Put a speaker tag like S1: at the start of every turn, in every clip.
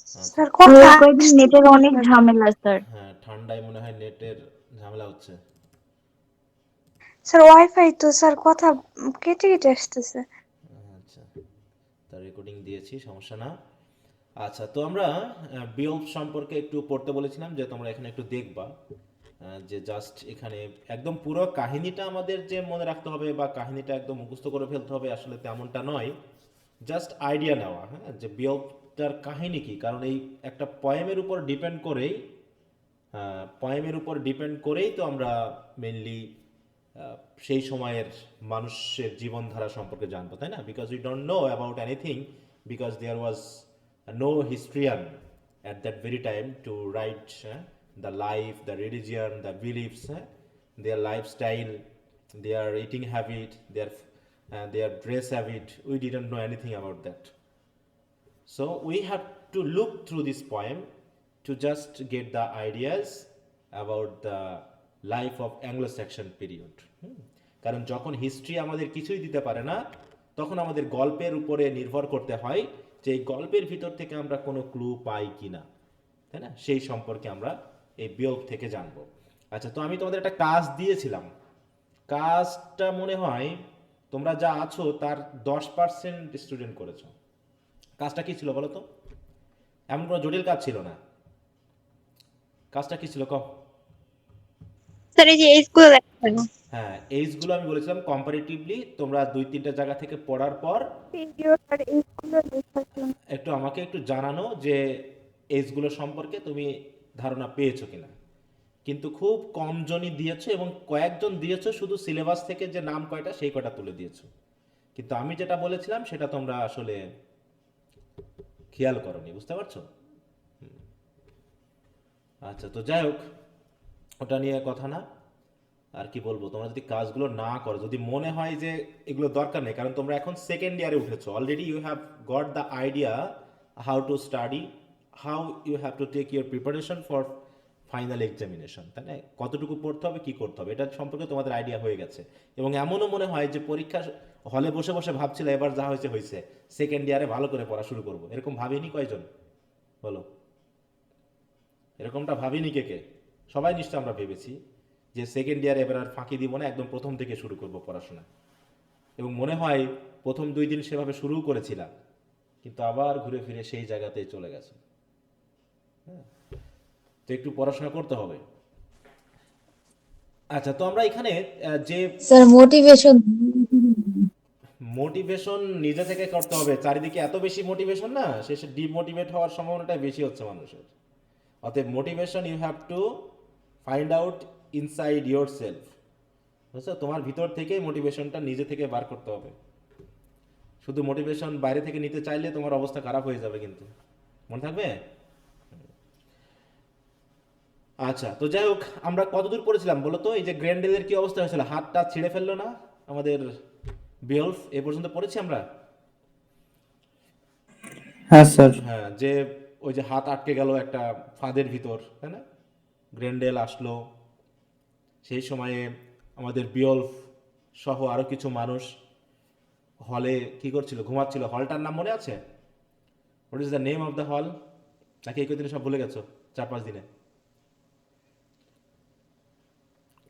S1: আচ্ছা,
S2: স্যার কথা
S3: কয়েকদিন নেটের অনেক ঝামেলা স্যার।
S1: হ্যাঁ ঠান্ডায় মনে হয় নেটের ঝামেলা হচ্ছে।
S2: স্যার ওয়াইফাই তো স্যার কথা কেটে কেটে আসতেছে।
S1: আচ্ছা, তার রেকর্ডিং দিয়েছি, সমস্যা না। আচ্ছা, তো আমরা বিয়ল্ফ সম্পর্কে একটু পড়তে বলেছিলাম, যে তোমরা এখানে একটু দেখবা যে জাস্ট এখানে একদম পুরো কাহিনীটা আমাদের যে মনে রাখতে হবে বা কাহিনীটা একদম মুখস্থ করে ফেলতে হবে, আসলে তেমনটা নয়। জাস্ট আইডিয়া নেওয়া, হ্যাঁ, যে বিয়ল্ফটার কাহিনী কি, কারণ এই একটা পয়েমের উপর ডিপেন্ড করেই তো আমরা মেনলি সেই সময়ের মানুষের জীবনধারা সম্পর্কে জানবো, তাই না? Because we don't know about anything, because there was no historian at that very time to write the life, the religion, the beliefs, their lifestyle, their eating habit, their dress habit. We didn't know anything about that. So we have to look through this poem to just get the ideas about the life of Anglo-Saxon period. কারণ যখন history আমাদের কিছুই দিতে পারে না, তখন আমাদের গল্পের উপরে নির্ভর করতে হয় যে এই গল্পের ভিতর থেকে আমরা কোনো ক্লু পাই কিনা, তাই না? সেই সম্পর্কে আমরা এই বিয়োগ থেকে জানবো। আচ্ছা, তো আমি তোমাদের একটা কাজ দিয়েছিলাম। কাজটা মনে হয় তোমরা যা আছো তার 10% স্টুডেন্ট করেছো। কাজটা কি ছিল বলো তো? এমন কোনো জটিল কাজ ছিল না। কাজটা কি ছিল কম?
S4: স্যার এই যে এইচগুলো লেখা
S1: হ্যাঁ, এইজগুলো আমি বলেছিলাম কম্পারেটিভলি তোমরা 2-3টা জায়গা থেকে পড়ার পর
S4: পিরিয়ড আর এইচগুলো লেখা
S1: একটু আমাকে একটু জানানো যে এইজগুলো সম্পর্কে তুমি ধারণা পেয়েছো কিনা। কিন্তু খুব কম জনই দিয়েছো, এবং কয়েকজন দিয়েছো শুধু সিলেবাস থেকে যে নাম কয়টা সেই কয়টা তুলে দিয়েছো। কিন্তু আমি যেটা বলেছিলাম সেটা তোমরা আসলে খেয়াল করোনি, বুঝতে পারছো? আচ্ছা, তো যাই হোক, ওটা নিয়ে কথা না। আর কি বলবো, তোমরা যদি কাজগুলো না করো, যদি মনে হয় যে এগুলো দরকার নেই, কারণ তোমরা এখন সেকেন্ড ইয়ারে উঠেছো, already you have got the idea how to study, how you have to take your preparation for final examination, তাই না? কতটুকু পড়তে হবে, কি করতে হবে, এটা সম্পর্কে তোমাদের আইডিয়া হয়ে গেছে। এবং এমনও মনে হয় যে পরীক্ষা হলে বসে বসে ভাবছিল এবার যা হয়েছে হয়েছে, সেকেন্ড ইয়ারে ভালো করে পড়া শুরু করবো, এরকম ভাবিনি কয়জন বলো? এরকমটা ভাবিনি কে কে? সবাই নিশ্চয় আমরা ভেবেছি যে সেকেন্ড ইয়ারে এবার আর ফাঁকি দিব না, একদম প্রথম থেকে শুরু করব পড়াশোনা। এবং মনে হয় প্রথম 2 দিন সেভাবে শুরু করেছিলাম, কিন্তু আবার ঘুরে ফিরে সেই জায়গাতেই চলে গেছে। তো একটু পড়াশোনা করতে হবে। আচ্ছা, তো আমরা এখানে যে
S3: স্যার মোটিভেশন।
S1: মোটিভেশন নিজে থেকে করতে হবে, চারিদিকে এত বেশি মোটিভেশন না, শেষে ডিমোটিভেট হওয়ার সম্ভাবনাটাই বেশি হচ্ছে মানুষের। অতএব motivation you have to find out inside yourself, বুঝছো? তোমার ভিতর থেকেই মোটিভেশনটা নিজে থেকে বার করতে হবে। শুধু মোটিভেশন বাইরে থেকে নিতে চাইলে তোমার অবস্থা খারাপ হয়ে যাবে, কিন্তু মনে থাকবে। আচ্ছা, তো যাই হোক, আমরা কতদূর পড়েছিলাম বলো তো? এই যে গ্র্যান্ডেলের কি অবস্থা হয়েছিল, হাতটা ছিঁড়ে ফেললো না আমাদের বিয়ল্ফ, এ পর্যন্ত পড়েছি আমরা।
S5: হ্যাঁ স্যার।
S1: হ্যাঁ, যে ওই যে হাত আটকে গেল একটা ফাঁদের ভিতর, তাই না? গ্র্যান্ডেল আসলো, সেই সময়ে আমাদের বিয়ল্ফ সহ আরো কিছু মানুষ হলে কি করছিল, ঘুমাচ্ছিল। হলটার নাম মনে আছে? What is the name of the hall? নাকি এই কদিনে সব ভুলে গেছো, 4-5 দিনে?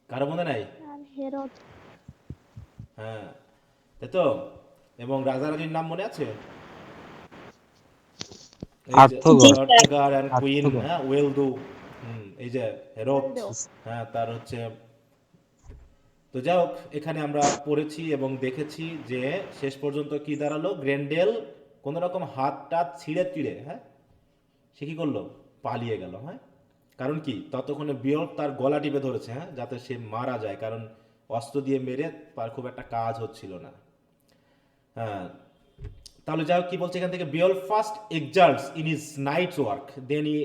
S1: কারো মনে নাই?
S4: আর হেরত
S1: হ্যাঁ, তাই তো। এবং রাজারানীর নাম মনে আছে? এই যে
S4: জি
S5: আর্থগণ।
S4: স্যার
S1: অর্থগার অ্যান্ড কুইন,
S5: আর্থগণ।
S1: হ্যাঁ, ওয়েলদু। এই যে হেরত,
S4: ওয়েলডো
S1: হ্যাঁ, তার হচ্ছে। তো যাই হোক, এখানে আমরা পড়েছি এবং দেখেছি যে শেষ পর্যন্ত কি দাঁড়ালো, গ্রেন্ডেল কোন রকম হাত টাত ছিঁড়ে টিড়ে, হ্যাঁ, সে কি করলো, পালিয়ে গেল। হ্যাঁ, কারণ কি, ততক্ষণে বিয়র্ক তার গলা টিপে ধরেছে, হ্যাঁ, যাতে সে মারা যায়, কারণ অস্ত্র দিয়ে মেরে তার খুব একটা কাজ হচ্ছিল না। হ্যাঁ, তাহলে যাই হোক, কি বলছে এখান থেকে, Beowulf first exalts in his night's work, then he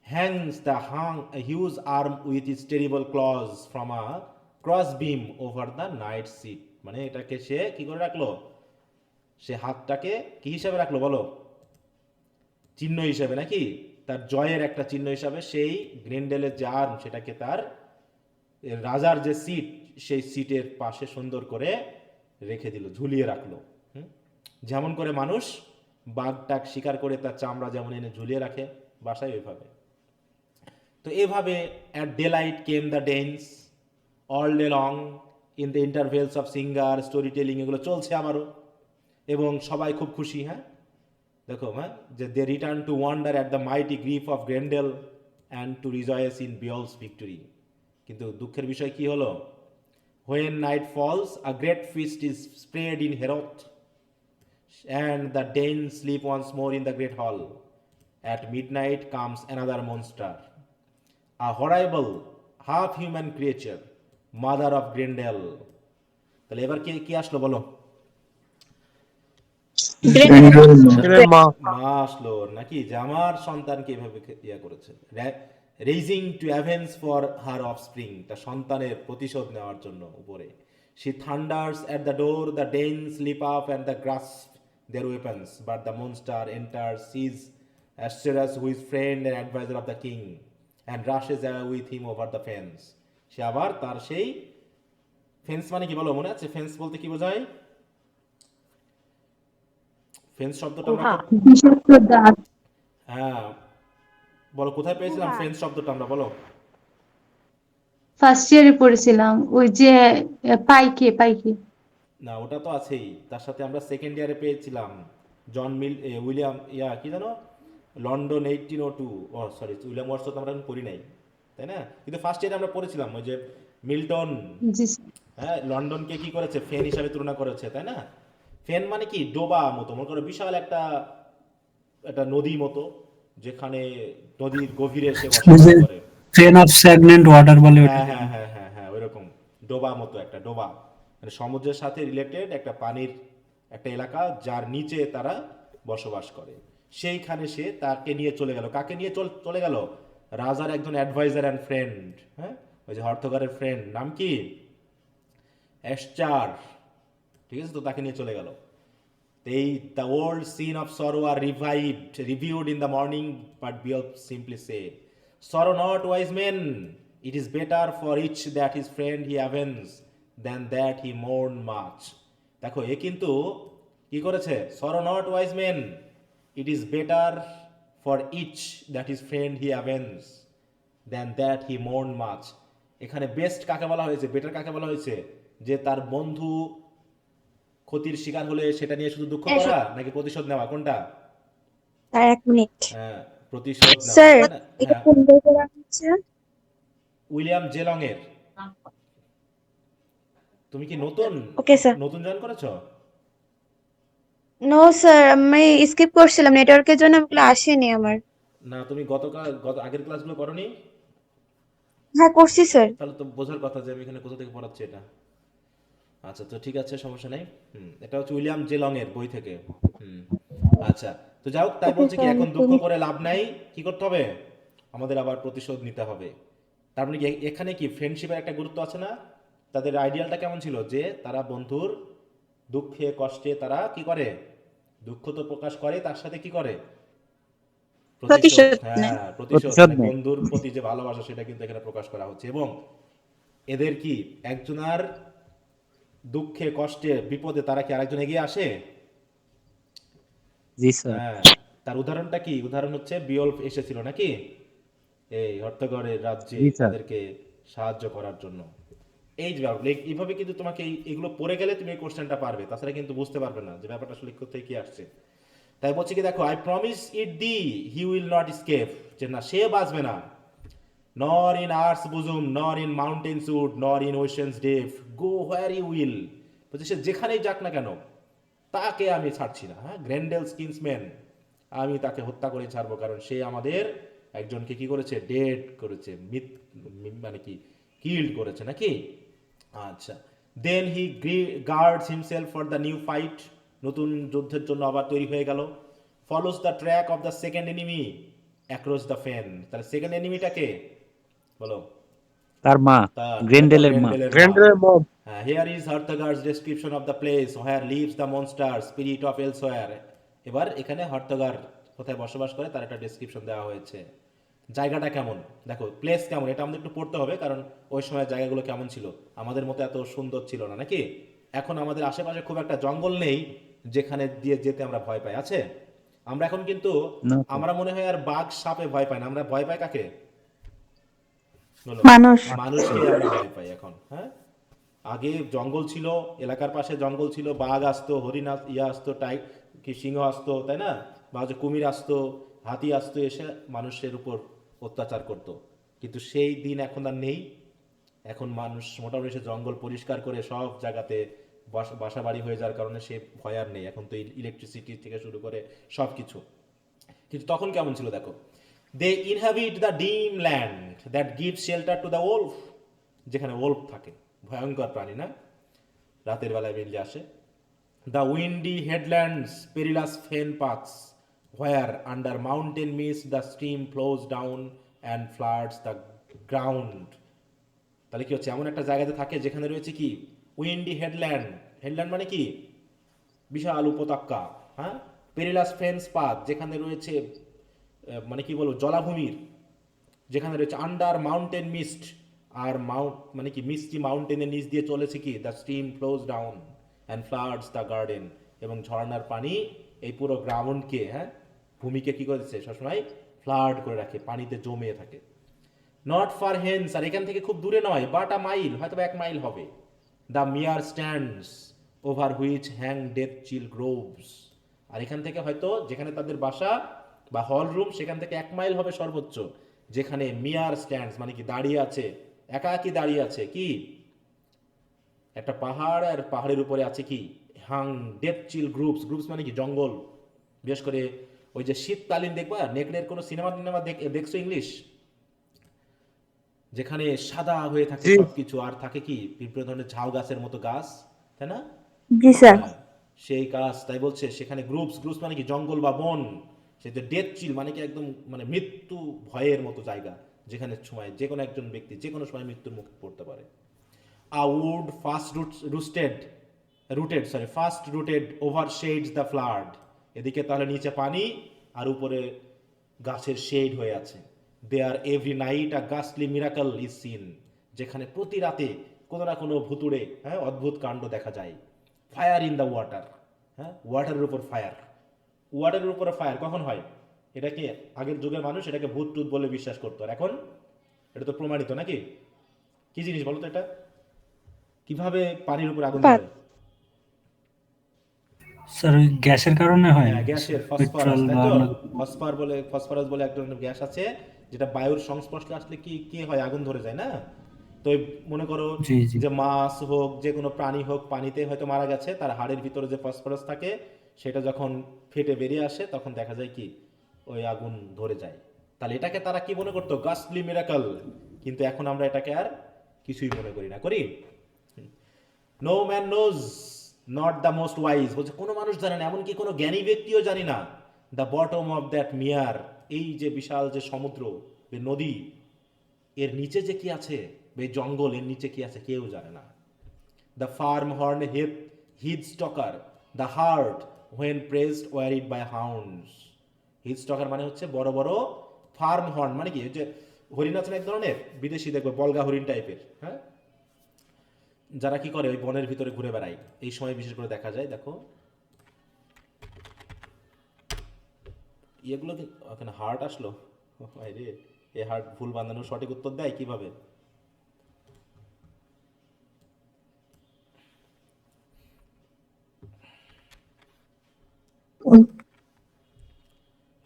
S1: hangs the hung a huge arm with his terrible claws from a cross beam over the night seat। মানে এটাকে সে কি করে রাখলো, সে হাতটাকে কি হিসাবে রাখলো বলো? চিহ্ন হিসাবে, নাকি তার জয়ের একটা চিহ্ন হিসাবে সেই গ্রেন্ডেলের যে আর্ম, সেটাকে তার রাজার যে সিট, সেই সিটের পাশে সুন্দর করে রেখে দিল, ঝুলিয়ে রাখলো। হুম? যেমন করে মানুষ বাঘ টাক শিকার করে তার চামড়া যেমন এনে ঝুলিয়ে রাখে বাসায়, ওইভাবে। তো এভাবে at daylight came the dance all day long in the intervals of singer storytelling, এগুলো চলছে আমারও, এবং সবাই খুব খুশি। হ্যাঁ, দেখো, হ্যাঁ, যে they return to wonder at the mighty grip of Grendel and to rejoice in Beowulf's victory. কিন্তু দুঃখের বিষয় কি হলো? When night falls a great feast is spread in Heorot and the Danes sleep once more in the great hall. At midnight comes another monster, a horrible half-human creature, mother of Grendel. তাহলে এবার কি কি আসলো বলো?
S5: গ্রেন্ডেলের মা।
S1: মা আসলো নাকি, যে আমার সন্তানকে এভাবে ইয়া করেছে, raising to avenge for her offspring, তার সন্তানের প্রতিশোধ নেওয়ার জন্য উপরে। She thunders at the door, the Danes leap up and the grasp their weapons, but the monster enters, sees Asteras, who is friend and advisor of the king, and rushes away with him over the fence. সে আবার তার সেই fence, মানে কি বলো, মনে আছে fence বলতে কি বোঝায়? ফেন্স শব্দটা আমরা
S3: বিষাক্ত দাঁত।
S1: হ্যাঁ, বলো কোথায় পেয়েছিলাম
S4: গুহা।
S1: ফেন্স শব্দটা আমরা, বলো।
S3: ফার্স্ট ইয়ারে পড়েছিলাম ওই যে পাইকে পাইকে।
S1: না, ওটা তো আছেই, তার সাথে আমরা সেকেন্ড ইয়ারে পেয়েছিলাম জন উইলিয়াম কি জানো, লন্ডন 1802, ও সরি, উইলিয়াম ওয়ার্ডস তো আমরা এখন পড়ি নাই, তাই না? কিন্তু ফার্স্ট ইয়ারে আমরা পড়েছিলাম ওই যে মিল্টন,
S3: জি
S1: হ্যাঁ, লন্ডনকে কি করেছে, ফেন হিসাবে তুলনা করেছে, তাই না? ফেন মানে কি, ডোবা মতো, মনে করো বিশাল একটা একটা নদী মতো, যেখানে নদীর গভীরে সে বসবাস করে।
S5: ট্রেন অফ স্ট্যাগনেন্ট ওয়াটার বলে ওটা।
S1: হ্যাঁ হ্যাঁ হ্যাঁ হ্যাঁ হ্যাঁ, ওইরকম ডোবা মতো একটা ডোবা, মানে সমুদ্রের সাথে রিলেটেড একটা পানির একটা এলাকা, যার নিচে তারা বসবাস করে। সেইখানে সে তাকে নিয়ে চলে গেল, কাকে নিয়ে চলে গেল? রাজার একজন অ্যাডভাইজার অ্যান্ড ফ্রেন্ড, হ্যাঁ, ওই যে হর্থগারের ফ্রেন্ড, নাম কি? অ্যাশচার, ঠিক আছে, তো তাকে নিয়ে চলে গেল। The old scene of sorrow are reviewed in the morning, but Beowulf simply say, sorrow not, wise men, it is better for each that his friend he avenge than that he mourn much. দেখো, এ কিন্তু কি করেছে? sorrow not, wise men, it is better for each that his friend he avenge than that he mourn much. এখানে best কাকে বলা হয়েছে, better কাকে বলা হয়েছে? যে তার বন্ধু ক্ষতির শিকার হলে সেটা নিয়ে শুধু দুঃখ করা, নাকি প্রতিশোধ নেওয়া, কোনটা?
S4: Sir 1 minute.
S1: হ্যাঁ, প্রতিশোধ নেওয়া,
S4: স্যার
S1: তাই না?
S4: এটা
S1: হ্যাঁ,
S4: কোন বই পড়া হচ্ছে?
S1: উইলিয়াম জেলং এর। তুমি কি নতুন
S4: ওকে স্যার।
S1: নতুন জয়েন করেছো?
S4: নো স্যার, আমি স্কিপ করছিলাম, নেটওয়ার্কের জন্য ওগুলো আসেনি আমার।
S1: না, তুমি গত আগের ক্লাসগুলো করোনি?
S4: হ্যাঁ করছি স্যার।
S1: তাহলে তো বোঝার কথা যে আমি এখানে কোথা থেকে পড়াচ্ছি এটা। আচ্ছা, তো ঠিক আছে, সমস্যা নেই। এটা হচ্ছে উইলিয়াম জেলং এর বই থেকে। হুম, আচ্ছা, তো যাই হোক, তাই
S4: ওকে
S1: বলছে কি,
S4: স্যার,
S1: এখন
S4: আমি
S1: দুঃখ
S4: শুনি।
S1: করে লাভ নাই, কি করতে হবে? আমাদের আবার প্রতিশোধ নিতে হবে। তার মানে কি এখানে কি ফ্রেন্ডশিপের একটা গুরুত্ব আছে না? তাদের আইডিয়ালটা কেমন ছিল, যে তারা বন্ধুর দুঃখে কষ্টে তারা কি করে, দুঃখ তো প্রকাশ করে, তার সাথে কি করে, প্রতিশোধ।
S4: প্রতিশোধ নেয়।
S1: হ্যাঁ, প্রতিশোধ,
S5: প্রতিশোধ
S1: মানে
S5: নেয়।
S1: বন্ধুর প্রতি যে ভালোবাসা সেটা কিন্তু এখানে প্রকাশ করা হচ্ছে। এবং এদের কি একজনার দুঃখে কষ্টে বিপদে তারা কি আরেকজন এগিয়ে আসে?
S5: জি স্যার।
S1: হ্যাঁ, তার উদাহরণটা কি? উদাহরণ হচ্ছে বিয়ল্ফ এসেছিল নাকি এই হর্থগড়ের রাজ্যে
S5: জি স্যার।
S1: তাদেরকে সাহায্য করার জন্য। এই যে ব্যাপার, এইভাবে কিন্তু তোমাকে এগুলো পড়ে গেলে তুমি এই কোশ্চেনটা পারবে, তাছাড়া কিন্তু বুঝতে পারবে না যে ব্যাপারটা আসলে কোথায় কি আসছে। তাই বলছে কি, দেখো, I promise it the he will not escape, যে না, সে বাঁচবে না। নর in earth's bosom, nor in mountains wood, nor in ocean's deep, go where you will. বলছে সে যেখানেই যাক না কেন, তাকে আমি ছাড়ছি না। হ্যাঁ, গ্র্যান্ডেল স্কিন্সম্যান, আমি তাকে হত্যা করে ছাড়বো, কারণ সে আমাদের একজনকে কি করেছে, ডেড করেছে, মানে কি, কিল্ড করেছে নাকি। আচ্ছা, then he guards himself for the new fight, নতুন যুদ্ধের জন্য আবার তৈরি হয়ে গেল। Follows the track of the second enemy across the fen. তাহলে সেকেন্ড এনিমিটাকে বলো,
S5: তার মা,
S1: তার
S5: গ্রেন্ডেলের মা।
S1: গ্রেন্ডেলের মা।
S5: গ্রেন্ডেলের মা।
S1: Here is Hrothgar's description of the place where lives the monster spirit of elsewhere. এবার এখানে হর্থগার কোথায় বসবাস করে তার একটা ডেসক্রিপশন দেওয়া হয়েছে। জায়গাটা কেমন, দেখো, প্লেস কেমন, এটা আমাদের একটু পড়তে হবে, কারণ ওই সময় জায়গাগুলো কেমন ছিল, আমাদের মতো এত সুন্দর ছিল না নাকি। এখন আমাদের আশেপাশে খুব একটা জঙ্গল নেই যেখানে দিয়ে যেতে আমরা ভয় পাই, আছে? আমরা এখন কিন্তু
S5: না তো।
S1: আমরা মনে হয় আর বাঘ সাপে ভয় পাই না, আমরা ভয় পাই কাকে? বলো।
S2: মানুষ।
S1: মানুষকে আমরা ভয় পাই এখন। হ্যাঁ, আগে জঙ্গল ছিল, এলাকার পাশে জঙ্গল ছিল, বাঘ আসতো, হরিণ আসতো, কি সিংহ আসতো, তাই না? বা হচ্ছে কুমির আসতো, হাতি আসতো, এসে মানুষের উপর অত্যাচার করতো। কিন্তু সেই দিন এখন আর নেই। এখন মানুষ মোটামুটি সে জঙ্গল পরিষ্কার করে সব জায়গাতে বাসা বাড়ি হয়ে যাওয়ার কারণে সে ভয় আর নেই। এখন তো ইলেকট্রিসিটি থেকে শুরু করে সব কিছু। কিন্তু তখন কেমন ছিল দেখো, দে ইনহ্যাবিট দ্য ডিম land that give shelter to the wolf, যেখানে ওলফ থাকে, ভয়ঙ্কর প্রাণী না, রাতের বেলায় বেরিয়ে আসে। দ্য উইন্ডি হেডল্যান্ডস পেরিলাস ফেন paths where under mountain miss the stream flows down and floods the ground. তাহলে কি হচ্ছে, এমন একটা জায়গাতে থাকে যেখানে রয়েছে কি উইন্ডি হেডল্যান্ড, হেডল্যান্ড মানে কি বিশাল উপত্যকা, হ্যাঁ, পেরিলাস ফেন্স পাথ যেখানে রয়েছে মানে কি বলবো জলাভূমির, যেখানে রয়েছে আন্ডার মাউন্টেন মিস্ট, আর মাউন্ট মানে কি মিস্টি মাউন্টেনের নিচ দিয়ে চলেছে কি the stream flows down and floods the garden, এবং ঝর্ণার পানি এই পুরো গ্রাউন্ডকে, হ্যাঁ, ভূমিকে কি করেছে সবসময় ফ্লাড করে রাখে, পানিতে জমে থাকে। নট ফার হেন্স, আর এখান থেকে খুব দূরে নয়, বাট আ মাইল, হয়তো 1 মাইল হবে। The mere stands over which hang death chill groves, আর এখান থেকে হয়তো যেখানে তাদের বাসা বা হল রুম সেখান থেকে 1 মাইল হবে সর্বোচ্চ, যেখানে মিয়ার স্ট্যান্ডস মানে কি দাঁড়িয়ে আছে, একাকি দাঁড়িয়ে আছে কি একটা পাহাড়, আর পাহাড়ের উপরে আছে কি হাং ডেথ চিল গ্রুপস, গ্রুপস মানে কি জঙ্গল। বিশেষ করে ওই যে শীতকালীন দেখবা নেকড়ের কোনো সিনেমা টিনেমা দেখছো ইংলিশ, যেখানে সাদা হয়ে থাকে
S5: জি।
S1: সবকিছু, আর থাকে কি বিভিন্ন ধরনের ঝাউ গাছের মতো গাছ, তাই না?
S2: জি স্যার।
S1: হ্যাঁ, সেই গাছ, তাই বলছে সেখানে গ্রুপস, গ্রুপস মানে কি জঙ্গল বা বন, সেটা ডেথ চিল মানে কি একদম মানে মৃত্যু ভয়ের মতো জায়গা, যেখানে সময় যে কোনো একজন ব্যক্তি যে কোনো সময় মৃত্যুর মুখে পড়তে পারে। A wood fast rooted over shades the flood, এদিকে তাহলে নিচে পানি আর উপরে গাছের শেড হয়ে আছে। There every night a ghastly miracle is seen, যেখানে প্রতি রাতে কোনো না কোনো ভুতুড়ে, হ্যাঁ, অদ্ভুত কাণ্ড দেখা যায়। ফায়ার ইন দ্য ওয়াটার, হ্যাঁ, ওয়াটারের উপর ফায়ার, ওয়াটারের উপরে ফায়ার কখন হয়? এটাকে আগের যুগের মানুষ এটাকে ভূত টুত বলে বিশ্বাস করতো, আর এখন এটা তো প্রমাণিত নাকি? কি জিনিস বলো তো এটা, কিভাবে পানির উপর আগুন
S2: পাত।
S1: ধরে?
S5: স্যার ওই গ্যাসের কারণে হয়
S1: হ্যাঁ, গ্যাসের ফসফরাস,
S5: পেট্রোল
S1: তাই
S5: বা
S1: তো।
S5: অন্য
S1: ফসফরাস বলে এক ধরনের গ্যাস আছে, যেটা বায়ুর সংস্পর্শে আসলে কি কি হয়, আগুন ধরে যায় না? তো এই মনে করো
S5: জি জি
S1: যে মাছ হোক যে কোনো প্রাণী হোক পানিতে হয়তো মারা গেছে, তার হাড়ের ভিতরে যে ফসফরাস থাকে সেটা যখন ফেটে বেরিয়ে আসে তখন দেখা যায় কি ওই আগুন ধরে যায়। তাহলে এটাকে তারা কি মনে করতো, গাস্টলি মিরাকল, কিন্তু এখন আমরা এটাকে আর কিছুই মনে করি না, করি? No man knows not the most wise, বলছে কোনো মানুষ জানে না, এমনকি কোনো জ্ঞানী ব্যক্তিও জানি না, দ্য বটম অফ দ্যাট মিয়ার, এই যে বিশাল যে সমুদ্র, এই নদী, এর নিচে যে কি আছে, এই জঙ্গল, এর নিচে কি আছে কেউ জানে না। The firm horn heath stalker the hart when pressed wearied by hounds, heath stalker মানে হচ্ছে বড় বড়, ফার্ম হর্ন মানে কি, ওই যে হরিণ আছেন এক ধরনের বিদেশি, দেখবে বলগা হরিণ টাইপের, হ্যাঁ, যারা কি করে ওই বনের ভিতরে ঘুরে বেড়ায়, এই সময় বিশেষ করে দেখা যায়। দেখো ইয়েগুলো ওখানে হার্ট আসলো, রে এ হার্ট ভুল বাঁধানো সঠিক উত্তর দেয় কিভাবে?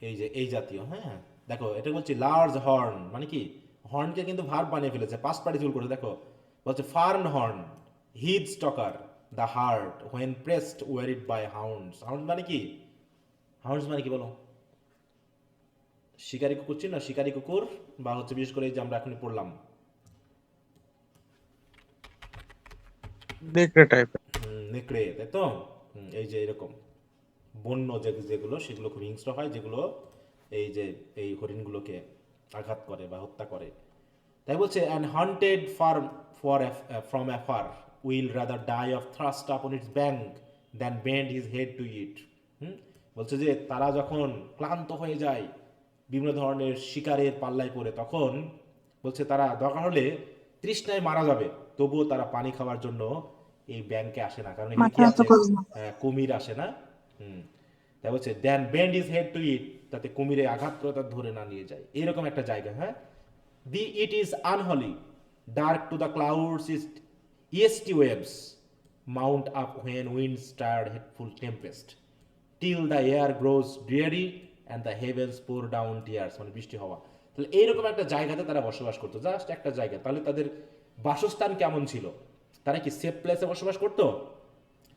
S1: এই যে এই জাতীয়, হ্যাঁ, দেখো এটা বলছি লার্জ হর্ন মানে কি, হর্নকে কিন্তু ভার্ব বানিয়ে ফেলেছে, পাস্ট পার্টিসিপল করে, দেখো বলছে firm horn heath stalker the hart when pressed wearied by hounds, hound মানে কি, হাউন্ডস মানে কি বলো? শিকারি কুকুর চিনো, শিকারি কুকুর, বা হচ্ছে বিশেষ করে এই যে আমরা এখনই পড়লাম
S6: নেকড়ে টাইপের।
S1: নেকড়ে, তাই তো। এই যে এরকম বন্য যেগুলো সেগুলো খুব হিংস্র হয়, যেগুলো এই যে এই হরিণগুলোকে আঘাত করে বা হত্যা করে। তাই বলছে and hunted from afar will rather die of thirst upon its bank than bend his head to it. বলছে যে তারা যখন ক্লান্ত হয়ে যায় বিভিন্ন ধরনের শিকারের পাল্লায় পড়ে, তখন বলছে তারা দরকার হলে তৃষ্ণায় মারা যাবে, তবুও তারা পানি খাওয়ার জন্য এই ব্যাংকে আসে না, কারণ এখানে
S2: মাথা
S1: কি
S2: নত
S1: আছে?
S2: করবো।
S1: কুমির আসে না। হুম, তাই বলছে দেন বেন্ড ইজ হেড টু ইট, তাতে কুমিরে আঘাত করে তার ধরে না নিয়ে যায়, এরকম একটা জায়গা। হ্যাঁ, the it is unholy, dark to the clouds is yeasty waves mount up when wind stirred hateful tempest till the air grows dreary and the heavens pour down tears, মানে বৃষ্টি হওয়া। তাহলে এইরকম একটা জায়গাতে তারা বসবাস করতো, জাস্ট একটা জায়গা। তাহলে তাদের বাসস্থান কেমন ছিল? তারা কি সেফ প্লেসে বসবাস করতো?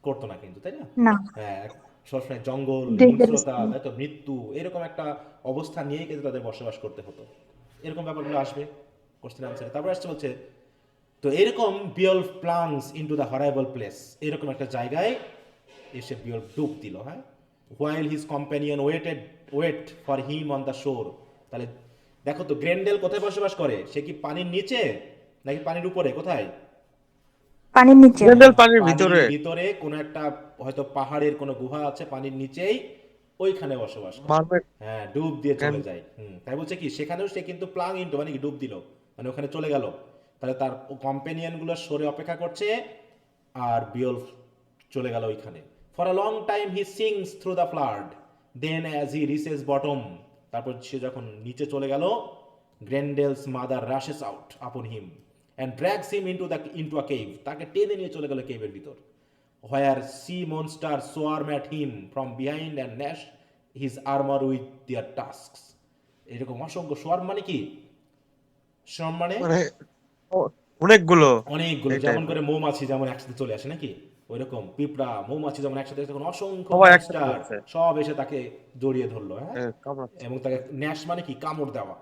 S1: করতো না কিন্তু, তাই না?
S2: না।
S1: হ্যাঁ, সবসময় জঙ্গল,
S3: ডেঞ্জারাস
S1: হিংস্রতা, তাই তো, মৃত্যু, এরকম একটা অবস্থা নিয়েই কিন্তু তাদের বসবাস করতে হতো। এরকম ব্যাপারগুলো আসবে কোশ্চেন আনসারে। তারপর আসছে বলছে তো এরকম Beowulf plunges into the horrible place, এরকম একটা জায়গায় এসে বিয়লফ ডুব দিল। হ্যাঁ, while his companion wait for him on the shore. তাহলে দেখো তো গ্রেন্ডেল কোথায় বসবাস করে? সে কি পানির নিচে নাকি পানির উপরে? কোথায়?
S2: পানির নিচে।
S6: গ্রেন্ডেল পানির
S1: পানির
S6: ভিতরে।
S1: ভিতরে কোনো একটা হয়তো পাহাড়ের কোনো গুহা আছে পানির নিচেই, ওইখানে বসবাস করে।
S6: মারবে
S1: হ্যাঁ, ডুব দিয়ে চলে
S6: গ্রেন-
S1: যায়। তাই বলছে কি সেখানেও সে কিন্তু প্লাং ইনটু, মানে কি ডুব দিল, মানে ওখানে চলে গেল। তাহলে তার কম্পেনিয়ন গুলো সরে অপেক্ষা করছে, আর বিয়লফ চলে গেল ওইখানে। For a long time he sinks through the flood, then as he reaches bottom, তারপর সে যখন নিচে চলে গেল, গ্রেন্ডেলস mother rushes out upon him and drags him into a cave, তাকে টেনে নিয়ে চলে গেল কেভের ভিতর। Where sea monster swarm at him from behind and gnash his armour with their tusks. এরকম অসংখ্য সোয়ার্ম, মানে কি সোয়ার্ম মানে
S6: মানে অনেকগুলো
S1: অনেকগুলো,
S6: এই
S1: যেমন
S6: টাইপের
S1: করে মৌমাছি যেমন একসাথে চলে আসে নাকি, ওইরকম পিঁপড়া মৌমাছি যেমন একসাথে আসে, তখন অসংখ্য
S6: সবাই একসাথে
S1: মনস্টার
S6: আছে
S1: সব এসে তাকে জড়িয়ে ধরলো। হ্যাঁ,
S6: কামড়াচ্ছে।
S1: এবং তাকে ন্যাশ মানে কি কামড় দেওয়া,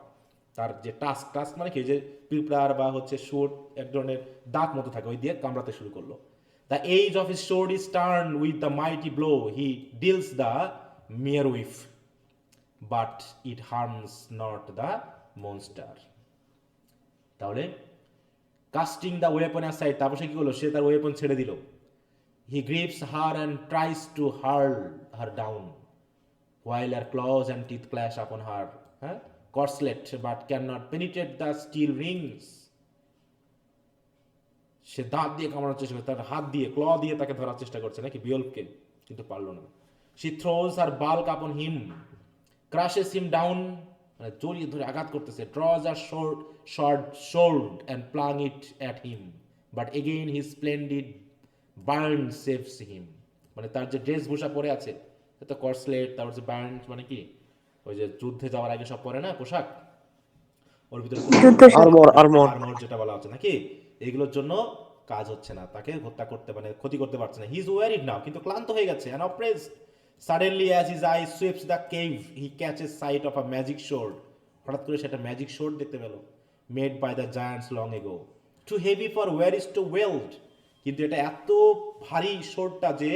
S1: তার যে টাস্ক, টাস্ক মানে কি যে পিঁপড়ার বা হচ্ছে শুট এক ধরনের দাঁত মতো থাকে, ওই দিয়ে কামড়াতে শুরু করলো। The edge of his sword is turn with the mighty blow he deals the mere wife but it harms not the monster. তাহলে কাস্টিং দ্য ওয়েপন অ্যাসাইড, তারপর সে কি করলো? সে তার ওয়েপন ছেড়ে দিল। He grips her and tries to hurl her down while her claws and teeth clash upon her corselet but cannot penetrate the steel rings. সে দাঁত দিয়ে কামড়ানোর চেষ্টা করছে, তার হাত দিয়ে ক্ল দিয়ে তাকে ধরার চেষ্টা করছে নাকি বিয়লফকে, কিন্তু পারলো না। শি থ্রোজ হার বাল্ক আপন হিম, ক্রাশেস হিম ডাউন, মানে জড়িয়ে ধরে আঘাত করতেছে। Draws her shield and plunge it at him but again his splendid burn saves him, মানে তার যে ড্রেসভূষা পরে আছে, তো কর্সলেট, তারপর যে বার্ন মানে কি ওই যে যুদ্ধে যাওয়ার আগে সব পরে না পোশাক, ওর ভিতরে কোনো
S2: যুদ্ধ
S6: আর্মর
S1: আর্মর যেটা বলা হচ্ছে নাকি, এইগুলোর জন্য কাজ হচ্ছে না, তাকে হত্যা করতে মানে ক্ষতি করতে পারছে না। হি ইজ ওয়ারিড নাও, কিন্তু ক্লান্ত হয়ে গেছে। And oppressed suddenly as his eye sweeps the cave he catches sight of a magic sword, হঠাৎ করে সেটা ম্যাজিক শোর্ড দেখতে পেল, made by the giants long ago, too heavy for warriors to wield, কিন্তু এটা এত ভারী শোর্ডটা যে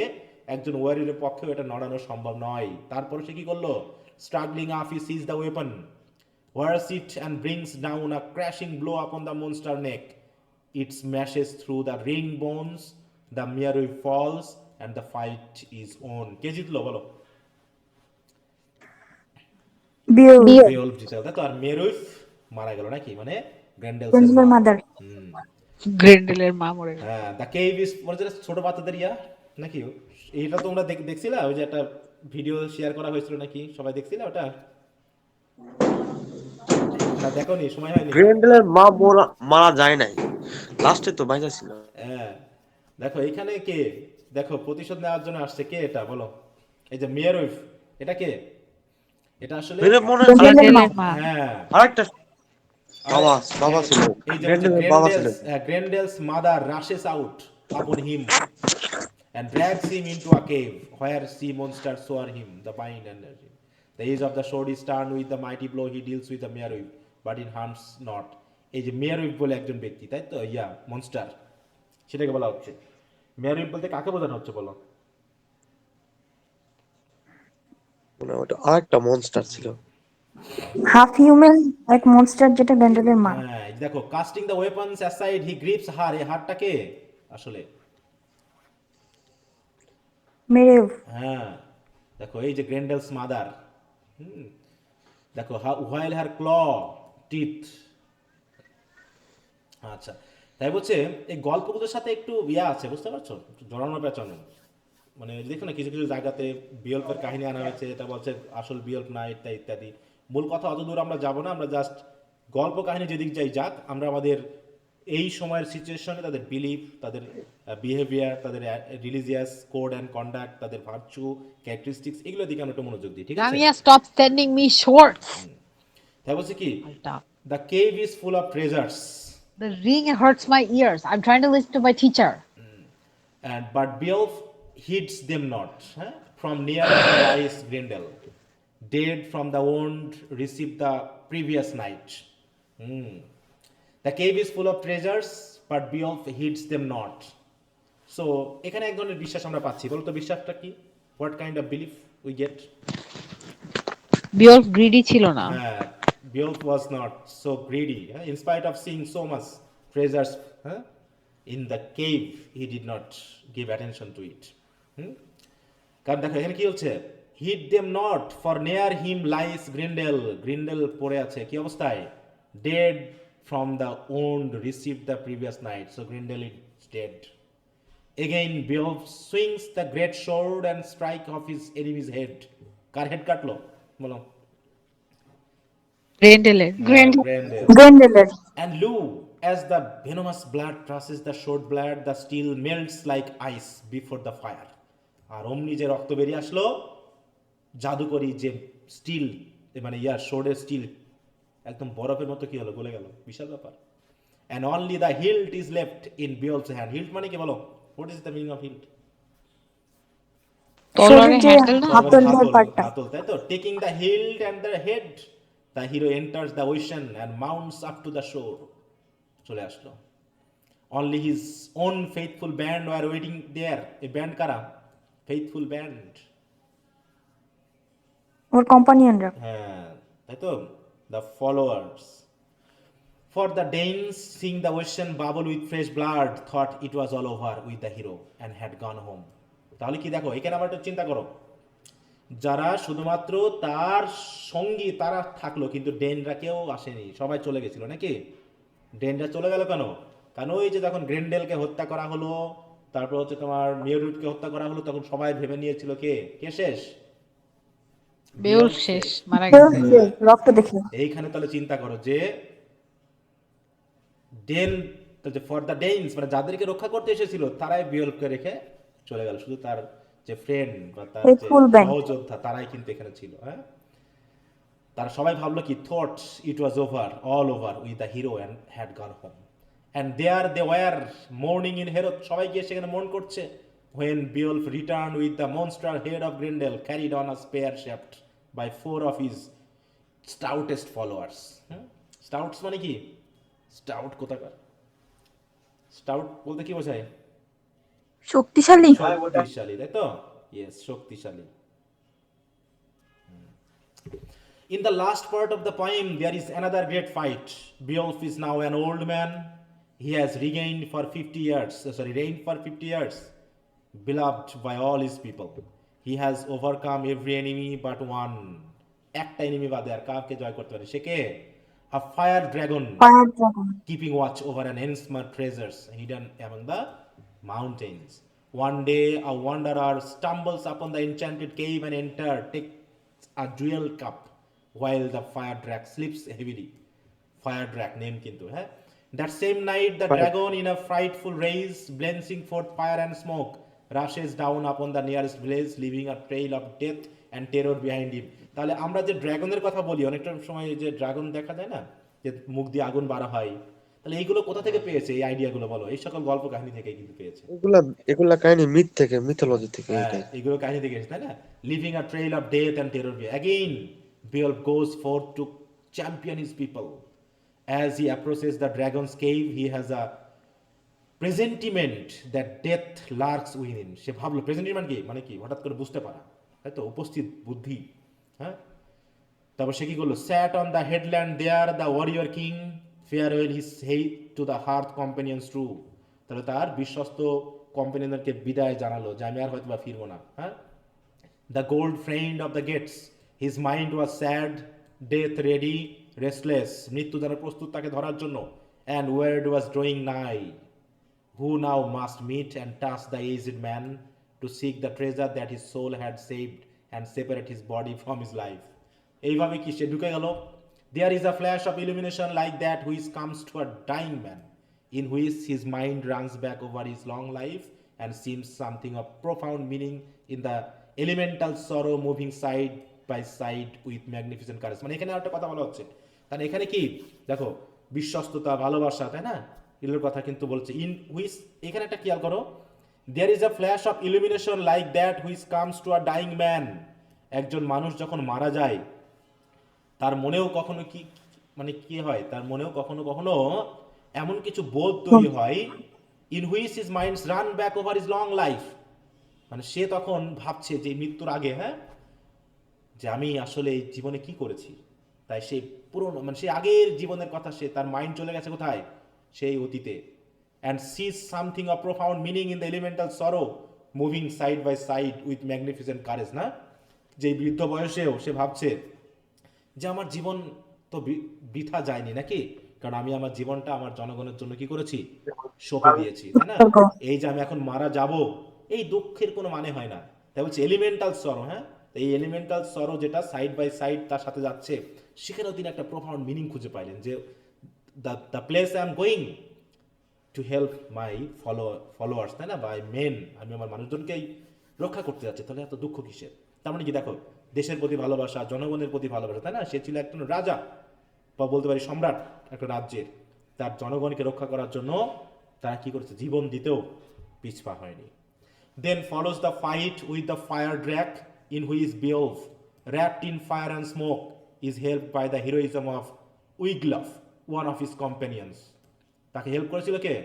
S1: একজন ওয়ারিয়রের পক্ষেও এটা নড়ানো সম্ভব নয়। তারপরে সে কি করলো? Struggling up he seizes the weapon, wears it and brings down a crashing blow upon the monster neck. It smashes through the ring bones, the Miarui falls, and the fight is on. কে জিতলো বলো?
S2: বিয়ল
S1: বেওলফ জিতে গেল, তাই তো। আর মেরুইফ মারা গেল নাকি, মানে গ্র্যান্ডেলসের মা।
S2: মাদার।
S7: গ্রেন্ডেলের মা মরে গেল।
S1: হ্যাঁ, দ্য কেভ ইজ মানে যেটা ছোট বাচ্চাদের ইয়া নাকি, এইটা তোমরা দেখছিলা? ওই যে একটা ভিডিও শেয়ার করা হয়েছিল নাকি, সবাই দেখছিলা ওটা? না দেখোনি, সময় হয়নি।
S6: গ্রেন্ডেলের মা মারা যায় নাই, লাস্টে তো বাইজা ছিল।
S1: হ্যাঁ, দেখো এখানে কে, দেখো প্রতিশোধ নেওয়ার জন্য আসছে কে এটা বলো? এই যে মেয়ার উইফ, এটা কে? এটা আসলে
S6: মেরে মনে
S7: গ্রেন্ডেলের মা।
S1: হ্যাঁ,
S6: আরেকটা
S1: আর
S6: বাবা ছিল,
S1: এই যে বলছে
S6: গ্রেন্ডেলের বাবা ছিল।
S1: গ্রেন্ডেলস mother rushes out upon him and drags him into a cave where sea monsters soar him the bind and the edge of the sword is turned with the mighty blow he deals with the merewif but it harms not. এই যে merewif বলে একজন ব্যক্তি, তাই তো, ইয়া monster, সেটাকে বলা হচ্ছে। merewif বলতে কাকে বোঝানো হচ্ছে বলো?
S6: মানে ওটা আরেকটা মনস্টার ছিল।
S2: হাফ হিউম্যান এক মনস্টার, যেটা গ্যান্ডেলের মা।
S1: হ্যাঁ, এই দেখো casting the weapons aside he grips her, এই হারটাকে আসলে
S2: মেরেভ।
S1: হ্যাঁ, দেখো এই যে গ্রেন্ডেলস মাদার, দেখো হোয়াইল হার ক্ল টিথ। আচ্ছা, তাই বলছে এই গল্পগুলোর সাথে একটু ইয়া আছে, বুঝতে পারছো, একটু জড়ানো পেঁচানো। মানে দেখো না কিছু কিছু জায়গাতে বিয়ল্পের কাহিনী আনা হয়েছে, এটা বলছে আসল বিয়ল্প না ইত্যাদি ইত্যাদি। মূল কথা অত দূর আমরা যাব না, আমরা জাস্ট গল্প কাহিনী যেদিক যাই যাক, আমরা আমাদের এই সময়ের সিচুয়েশনে তাদের বিলিফ, তাদের বিহেভিয়ার, তাদের রিলিজিয়াস কোড অ্যান্ড কন্ডাক্ট, তাদের ভার্চু ক্যারেক্টারিস্টিক্স, এগুলোর দিকে আমরা একটু মনোযোগ দিই, ঠিক আছে?
S7: Lamia, stop sending me shorts.
S1: তাই বলছে কি,
S7: Alta.
S1: The cave is full of treasures
S7: The ring hurts my ears. I'm trying to listen to my teacher.
S1: and but Beowulf heeds them not. From near him lies Grendel, dead from the wound received the previous night. The cave is full of treasures, but Beowulf heeds them not. So এখানে এক ধরনের বিশ্বাস আমরা পাচ্ছি, বলতো বিশ্বাসটা কি? What kind of belief we get?
S7: Beowulf greedy ছিল না।
S1: Beowulf was not so greedy. In spite of seeing so much treasures in the cave, he did not give attention to it. কারণ দেখো এখানে কি হচ্ছে, heed them not, for near him lies Grendel. Grendel পড়ে আছে কি অবস্থায়? Dead from the wound received the previous night. So Grendel is dead. Again Beowulf swings the great sword and strike off his enemy's head. Car head কাটলো বলো?
S7: গ্রেন্ডেলের।
S1: Grendel.
S2: গ্রেন্ডেলের।
S1: And lo, as the venomous blood crosses the sword blade, the steel melts like ice before the fire. আর অমনি যে রক্ত বেরিয়ে আসলো, জাদুকরি যে still, মানে ইয়ার সোর্ডের still একদম বরফের মতো কি হলো, গলে গেল, বিশাল ব্যাপার। And only the hilt is left in Beowulf's hand. Hilt মানে কি বলো? What is the meaning of hilt?
S7: তলোয়ারের হ্যান্ডেল না?
S1: হাতল, তাই তো? Taking the hilt and the head, the hero enters the ocean and mounts up to the shore. চলে আসলো। Only his own faithful band were waiting there. A band কারা? Faithful band.
S2: ওর কম্পানিয়নরা।
S1: হ্যাঁ, তাই তো? The followers. For the Danes, seeing the ocean bubble with fresh blood, thought it was all over with the hero and had gone home. তাহলে কি দেখো, এখানে আবার একটু চিন্তা করো, যারা শুধুমাত্র তার সঙ্গী তারা থাকলো, কিন্তু ডেনরা কেউ আসেনি, সবাই চলে গেছিল নাকি? ডেনরা চলে গেল কেন? কারণ ওই যে যখন গ্রেন্ডেলকে হত্যা করা হলো, তারপর হচ্ছে তোমার মেয়রুটকে হত্যা করা হলো, তখন সবাই ভেবে নিয়েছিল কে কে শেষ?
S7: বেউলফ শেষ, মারা গেছে।
S2: রক্ত দেখে।
S1: এইখানে তাহলে চিন্তা করো যে ডেন, ফর দ্য ডেইনস মানে যাদেরকে রক্ষা করতে এসেছিল, তারাই বিয়ল্ফকে রেখে চলে গেল, শুধু তার যে ফ্রেন্ড বা তার যে সহযোদ্ধা তারাই কিন্তু এখানে ছিল। তারা সবাই ভাবলো কি, thought it was over, all over with the hero and had gone home. And there they were mourning in Heorot, সবাই গিয়ে সেখানে মন করছে। when Beowulf returned with the monster head of Grendel carried on a spear shaft by 4 of his stoutest followers. স্টাউটস মানে কি? Stout কোথাকার? Stout বলতে কি বোঝায়?
S2: শক্তিশালী।
S1: শক্তিশালী, তাই তো? ইয়েস, শক্তিশালী। In the last part of the poem, there is another great fight. Beowulf is now an old man. He has reigned for 50 years, beloved by all his people. He has overcome every enemy but one. একটা enemy বাদে আর কাউকে জয় করতে পারে, সে কে? A fire dragon, keeping watch over an enormous treasures hidden among the mountains. One day a wanderer stumbles upon the enchanted cave and takes a jewel cup while the fire drag sleeps heavily. Fire drag name kintu, That same night the dragon in a frightful rage, blazing forth fire and smoke, rushes down upon the nearest village, leaving a trail of death and terror behind him. তাহলে আমরা যে ড্রাগনের কথা বলি, অনেকটা সময় যে dragon দেখা যায় না, যে মুখ দিয়ে আগুন বার হয়, তাহলে এইগুলো কোথা থেকে পেয়েছে এই আইডিয়াগুলো বলো? এই সকল গল্প কাহিনী থেকে কিন্তু পেয়েছে।
S6: এগুলা কাহিনী মিথ থেকে, মিথোলজি থেকে।
S1: এগুলো কাহিনী থেকে এসেছে, তাই না? Leaving a trail of death and terror. Again Beowulf goes forth to champion his people. As he approaches the dragon's cave, he has a presentiment that death lurks within. সে ভাবলো, প্রেজেন্টিমেন্ট কি মানে কি? হঠাৎ করে বুঝতে পারা, তাই তো? উপস্থিত বুদ্ধি। তারপর সে কি করলো? Sat on the headland there the warrior king farewell his hate to the hearth companions true. তাহলে তার বিশ্বস্ত কম্পেনিয়নদেরকে বিদায় জানালো যে আমি আর হয়তো বা ফিরবো না। The gold friend of the Geats, his mind was sad, death ready, restless, মৃত্যু যেন প্রস্তুত তাকে ধরার জন্য। And word was drawing nigh, who now must meet and touch the aged man to seek the treasure that his soul had saved and separate his body from his life. এইভাবে কি সে ঢুকে গেল? There is a flash of illumination like that which comes to a dying man, in which his mind runs back over his long life and seems something of profound meaning in the elemental sorrow moving side by side with magnificent courage. মানে এখানে একটা কথা বলা হচ্ছে, কারণ এখানে কি দেখো বিশ্বস্ততা, ভালোবাসা, তাই না, এগুলোর কথা কিন্তু বলছে। ইন হুইচ, এখানে একটা খেয়াল করো, there is a flash of illumination like that which comes to a dying man. একজন মানুষ যখন মারা যায় তার মনেও কখনো কি মানে কি হয়, তার মনেও কখনো কখনো এমন কিছু বোধ তৈরি হয়, in which his minds run back over his long life. মানে সে তখন ভাবছে যে মৃত্যুর আগে, হ্যাঁ, যে আমি আসলে এই জীবনে কি করেছি। তাই সে পুরনো মানে সে আগের জীবনের কথা, সে তার মাইন্ড চলে গেছে কোথায়, সেই অতীতে। And sees something of profound meaning in the elemental sorrow moving side by side with magnificent courage. না, যে বৃদ্ধ বয়সেও সে ভাবছে যে আমার জীবন তো বৃথা যায়নি নাকি, কারণ আমি আমার জীবনটা আমার জনগণের জন্য কি করেছি, সঁপে দিয়েছি, তাই না। এই যে আমি এখন মারা যাব, এই দুঃখের কোনো মানে হয় না। তাই বলছে এলিমেন্টাল সরো, হ্যাঁ, এই এলিমেন্টাল সরো যেটা সাইড বাই সাইড তার সাথে যাচ্ছে, সেখানেও তিনি একটা প্রফাউন্ড মিনিং খুঁজে পাইলেন যে the place I am going to help my followers, তাই না, বাই মেন, আমি আমার মানুষজনকেই রক্ষা করতে যাচ্ছি, তাহলে এত দুঃখ কিসের। তার মানে কি দেখো, দেশের প্রতি ভালোবাসা, জনগণের প্রতি ভালোবাসা, তাই না। সে ছিল একজন রাজা বা বলতে পারি সম্রাট একটা রাজ্যের, তার জনগণকে রক্ষা করার জন্য তারা কি করেছে, জীবন দিতেও পিছপা হয়নি। Then follows the fight with the fire drag, in which Beowulf, wrapped in fire and smoke, is helped by the heroism of Wiglaf, one of his companions. তাকে হেল্প করেছিল কে?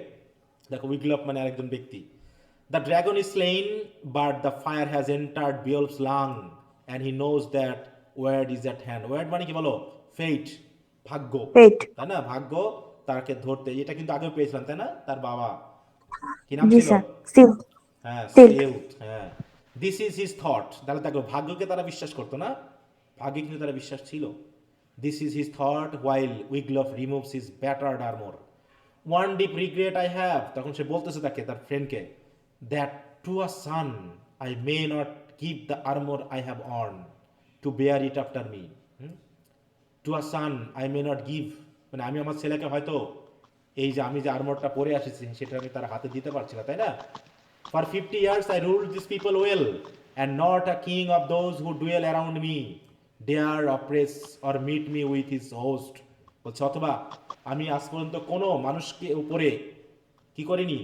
S1: দেখো, উইগলফ মানে আরেকজন ব্যক্তি। The dragon is slain, but the fire has entered Beowulf's lung, and he knows that word is at hand. Word মানে কি বলো? Fate, ভাগ্য,
S2: Fate.
S1: তাই না, ভাগ্য তাকে ধরতে। এটা কিন্তু আগেও পেয়েছিলাম, তাই না, তার বাবা কি নাম
S2: জি
S1: ছিল?
S2: স্যার, স্টিল
S1: হ্যাঁ,
S2: Still.
S1: স্টিলথ, হ্যাঁ। This is his thought. তাহলে দেখো, ভাগ্যকে তারা বিশ্বাস করতো না, ভাগ্যে কিন্তু তারা বিশ্বাস ছিল। This is his thought while Wiglaf removes his battered armour. One deep regret I have, তখন সে বলতেছে তাকে, তার ফ্রেন্ডকে, that to a son I may not give the armour I have worn to bear it after me. To a son I may not give, মানে আমি আমার ছেলেকে হয়তো এই যে আমি যে আর্মরটা পরে আসেছি সেটা আমি তার হাতে দিতে পারছি না, তাই না। For 50 years I ruled these people well, and not a king of those who dwell around me dare oppress or meet me with his host. বলছে অথবা আমি আজ পর্যন্ত কোনো মানুষকে উপরে কি করিনি,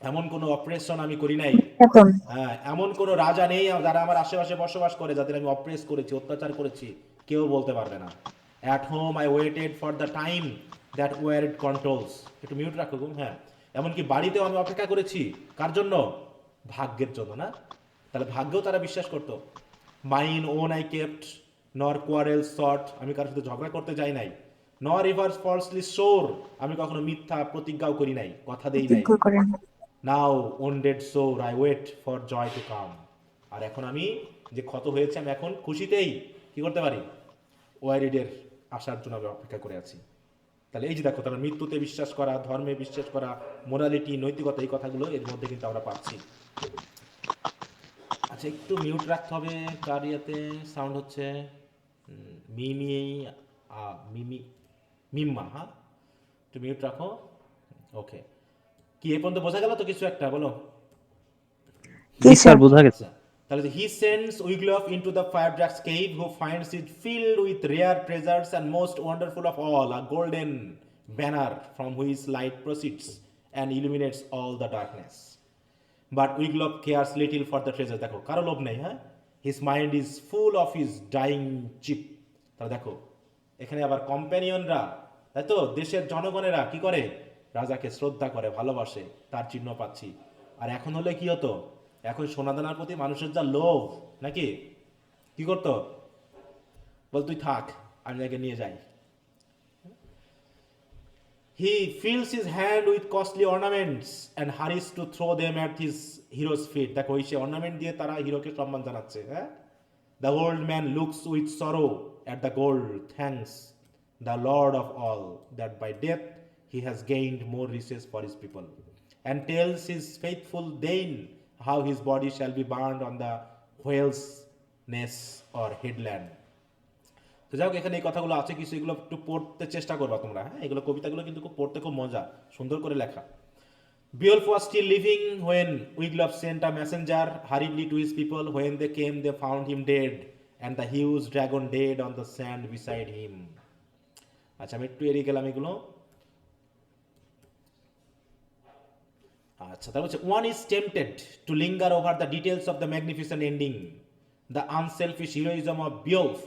S1: এমন কোনো অপারেশন আমি করি নাই,
S2: এখন
S1: হ্যাঁ, এমন কোনো রাজা নেই যারা আমার আশেপাশে বসবাস করে যাদের আমি অপ্রেস করেছি, অত্যাচার করেছি, কেউ বলতে পারবে না। At home I waited for the time that war it controls. একটু মিউট রাখো গো, হ্যাঁ। এমনকি বাড়িতেও আমি অপেক্ষা করেছি, কার জন্য? ভাগ্যের জন্য, না। তাহলে ভাগ্যও তারা বিশ্বাস করতো। মাইন ওন আই কেপ্ট নর কোয়ারেল শর্ট, আমি কারোর সাথে ঝগড়া করতে যাই নাই। নর রিভার্স ফলসলি শোর, আমি কখনো মিথ্যা প্রতিজ্ঞাও করি নাই, কথা দেই নাই।
S2: যোগ্য করেন।
S1: Now wounded sore I wait for joy to come. আর এখন আমি যে ক্ষত হয়েছে, আমি এখন খুশিতেই কি করতে পারি, ওয়ারিডের আসার জন্য আমি অপেক্ষা করে আছি। তাহলে এই যে দেখো, তারা মৃত্যুতে বিশ্বাস করা, ধর্মে বিশ্বাস করা, মোরালিটি, নৈতিকতা, এই কথাগুলো এর মধ্যে কিন্তু আমরা পাচ্ছি। আচ্ছা, একটু মিউট রাখতে হবে, কার ইয়াতে সাউন্ড হচ্ছে মিমি মিমি মিম্মা, হ্যাঁ, একটু মিউট রাখো। ওকে, কি এ পর্যন্ত বোঝা গেল তো কিছু একটা, বলো।
S2: জি স্যার,
S6: বোঝা গেছে।
S1: তাহলে he sends Wiglaf into the fire drake's cave, who finds it filled with rare treasures and most wonderful of all, a golden banner from which light proceeds and illuminates all the darkness. But Wiglaf cares little for the treasure. দেখো, কারো লোভ নেই, হ্যাঁ। His mind is full of his dying chief. তাহলে দেখো, এখানে আবার কম্প্যানিয়নরা, তাই তো, দেশের জনগণেরা কি করে, রাজাকে শ্রদ্ধা করে, ভালোবাসে, তার চিহ্ন পাচ্ছি। আর এখন হলে কি হতো, এখন সোনাদানার প্রতি মানুষের যা লোভ, নাকি কি করতো, বল তুই থাক, আমি তাকে নিয়ে যাই। He fills his hand with costly ornaments and hurries to throw them at his hero's feet. দেখো, ওই সে অর্নামেন্ট দিয়ে তারা হিরোকে সম্মান জানাচ্ছে, হ্যাঁ। The old man looks with sorrow at the gold, thanks the Lord of all that by death he has gained more riches for his people, and tells his faithful Dane how his body shall be burned on the whale's nest or headland. তো যাই হোক, এখানে এই কথাগুলো আছে কিছু, এগুলো একটু পড়তে চেষ্টা করবা তোমরা, হ্যাঁ, এগুলো কবিতাগুলো কিন্তু খুব পড়তে খুব মজা, সুন্দর করে লেখা। Beowulf was still living when Wiglaf sent a messenger hurriedly to his people. When they came, they found him dead, and the huge dragon dead on the sand beside him. আচ্ছা, আমি একটু এড়িয়ে গেলাম এগুলো। আচ্ছা, তারপর হচ্ছে one is tempted to linger over the details of the magnificent ending, the unselfish heroism of Beowulf,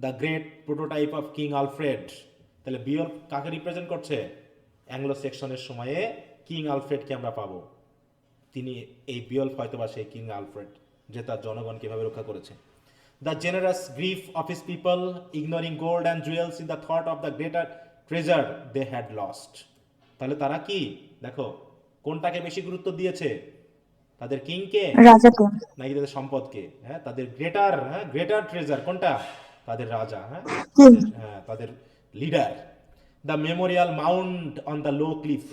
S1: the great prototype of King Alfred. তাহলে Beowulf কাকে রিপ্রেজেন্ট করছে? অ্যাংলো সেকশনের সময়ে কিং আলফ্রেডকে আমরা পাবো। তিনি এই Beowulf হয়তোবা সেই কিং আলফ্রেড, যে তার জনগণকে এভাবে রক্ষা করেছে। The generous grief of his people, ignoring gold and jewels in the thought of the greater treasure they had lost. তাহলে তারা কি দেখো কোনটাকে বেশি গুরুত্ব দিয়েছে? তাদের কিংকে
S2: রাজাকে।
S1: নাকি তাদের সম্পদকে? হ্যাঁ, তাদের গ্রেটার ট্রেজার কোনটা? তাদের রাজা, হ্যাঁ, তাদের leader. The memorial mound on the low cliff,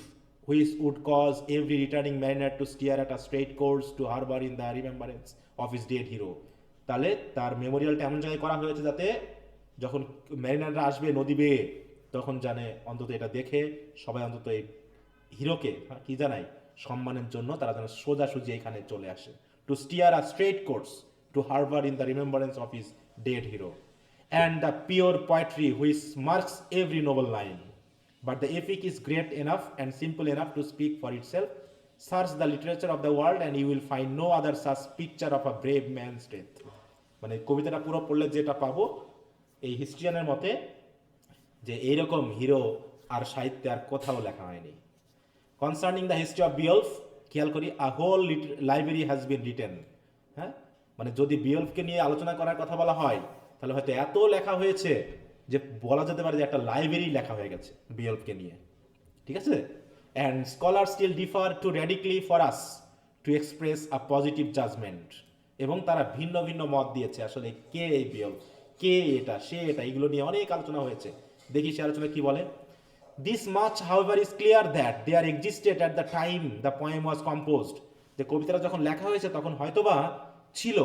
S1: which would cause every returning mariner to steer at a straight course to harbor in the remembrance of his dead hero. তাহলে তার মেমোরিয়ালটা এমন জায়গায় করা হয়েছে যাতে যখন ম্যারিনাররা আসবে নদী বেয়ে, তখন জানে অন্তত এটা দেখে সবাই অন্তত এই হিরোকে কি জানায়, সম্মানের জন্য তারা যেন সোজাসুজি এখানে চলে আসে। To steer a straight course to harbour in the remembrance of his dead hero, and the pure poetry which marks every noble line. But the epic is great enough and simple enough to speak for itself. Search the literature of the world and you will find no other such picture of a brave man's death. মানে কবিতাটা পুরো পড়লে যেটা পাবো, এই হিস্ট্রিয়ানের মতে যে এইরকম হিরো আর সাহিত্যে আর কোথাও লেখা হয়নি। Concerning the history of Beowulf, খেয়াল করি, a whole library has been written. হ্যাঁ, মানে যদি Beowulfকে নিয়ে আলোচনা করার কথা বলা হয়, তাহলে হয়তো এত লেখা হয়েছে যে বলা যেতে পারে যে একটা লাইব্রেরি লেখা হয়ে গেছে Beowulfকে নিয়ে, ঠিক আছে? And scholar still differ too radically for us to express a positive judgement. এবং তারা ভিন্ন ভিন্ন মত দিয়েছে আসলে কে এই Beowulf, কে এটা, সে এটা, এগুলো নিয়ে অনেক আলোচনা হয়েছে। দেখি সে আলোচনা কি বলে। This much, however, is clear that there existed at the time the poem was composed. যে কবিতাটা যখন লেখা হয়েছে তখন হয়তোবা ছিল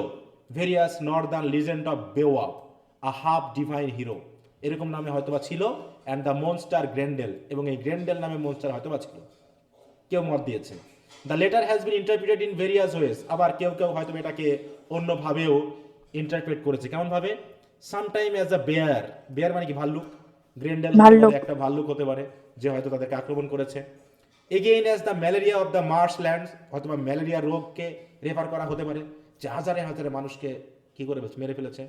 S1: various Northern legend of Beowulf, a half divine hero, এরকম নামে হয়তোবা ছিল, অ্যান্ড দ্য মনস্টার গ্রেন্ডেল, এবং এই গ্রেন্ডেল নামে মনস্টার হয়তোবা ছিল। কেউ মত দিয়েছে। The letter has been interpreted in various ways, আবার কেউ কেউ হয়তো এটাকে অন্যভাবেও ইন্টারপ্রেট করেছে। কেমন ভাবে? Sometime as a bear, bear মানে কি ভাল্লুক, গ্রেন্ডেল একটা ভাল্লুক হতে পারে যে হয়তো তাদেরকে আক্রমণ করেছে। Again as the malaria of the marshlands, হয়তোবা ম্যালেরিয়া রোগকে রেফার করা হতে পারে, যে হাজারে হাজারে মানুষকে কি করে মেরে ফেলেছে।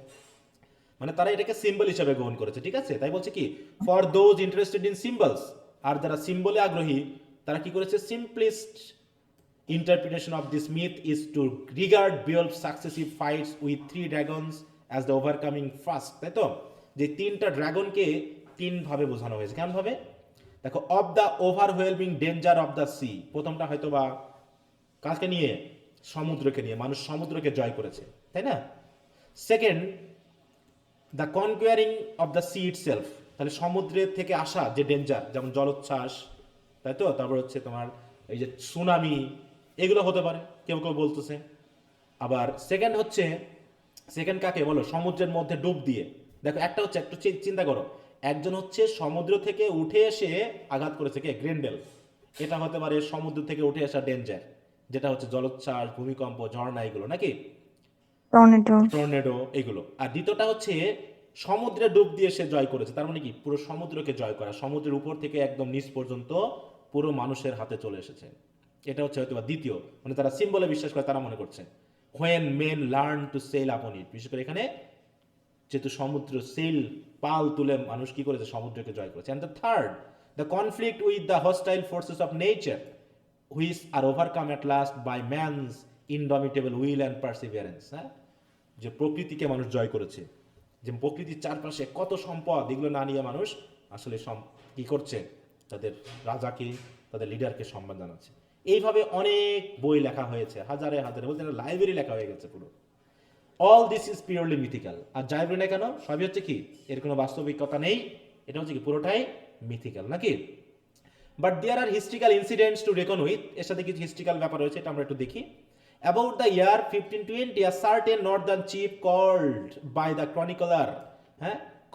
S1: মানে তারা এটাকে সিম্বল হিসেবে গ্রহণ করেছে, ঠিক আছে? তাই বলছে কি, for those interested in symbols, আর যারা সিম্বলে আগ্রহী তারা কি করেছে, সিম্পলিস্ট interpretation of this myth is to regard Beowulf's successive fights with three dragons as the overcoming first, তাই তো? যে তিনটা ড্রাগনকে তিন ভাবে বোঝানো হয়েছে। কেমন ভাবে? দেখো, of the overwhelming danger of the C, প্রথমটা হয়তো বা কাকে নিয়ে, সমুদ্রকে নিয়ে, মানুষ সমুদ্রকে জয় করেছে, তাই না? Second, the conquering of the sea itself, তাহলে সমুদ্রের থেকে আসা যে ডেঞ্জার, যেমন জলোচ্ছ্বাস, তাই তো? তারপর হচ্ছে তোমার এই যে সুনামি, এগুলো হতে পারে, কেউ কেউ বলতেছে। আবার সেকেন্ড হচ্ছে, সেকেন্ড কাকে বলো? সমুদ্রের মধ্যে ডুব দিয়ে। দেখো, একটা হচ্ছে, একটু চিন্তা করো, একজন হচ্ছে সমুদ্র থেকে উঠে এসে আঘাত করেছে, কে? গ্রেন্ডেল। এটা হতে পারে সমুদ্র থেকে উঠে আসা ডেঞ্জার, যেটা হচ্ছে জলোচ্ছ্বাস, ভূমিকম্প, ঝর্ণা, এগুলো নাকি টর্নেডো এগুলো। আর দ্বিতীয়টা হচ্ছে সমুদ্রে ডুব দিয়ে সে জয় করেছে, তার মানে কি পুরো সমুদ্রকে জয় করা, সমুদ্রের উপর থেকে একদম নিচ পর্যন্ত পুরো মানুষের হাতে চলে এসেছে। এটা হচ্ছে হয়তো দ্বিতীয়, মানে তারা সিম্বলে বিশ্বাস করে, তারা মনে করছে when men learn to sail upon it, বিশেষ করে এখানে যেহেতু সমুদ্র, সেল, পাল তুলে মানুষ কি করেছে, সমুদ্রকে জয় করেছে। and the third, the conflict with the hostile forces of nature which are overcome at last by man's indomitable will and perseverance. হ্যাঁ, যে প্রকৃতিকে মানুষ জয় করেছে, যে প্রকৃতির চারপাশে কত সম্পদ, এগুলো না নিয়ে মানুষ আসলে কি করছে, তাদের রাজাকে, তাদের লিডারকে সম্মান জানাচ্ছে। এইভাবে অনেক বই লেখা হয়েছে, হাজারে হাজারে, বলতে লাইব্রেরি লেখা হয়ে গেছে পুরো। All this is purely mythical. আর যাই বলি না কেন, সবই হচ্ছে কি, এর কোনো বাস্তবিকতা নেই, এটা হচ্ছে কি পুরোটাই মিথিক্যাল, নাকি? But there are historical incidents to reckon with, এর সাথে কিছু হিস্ট্রিক্যাল ব্যাপার রয়েছে, এটা আমরা একটু দেখি। About the year 1520, a certain northern chief called by the chronicler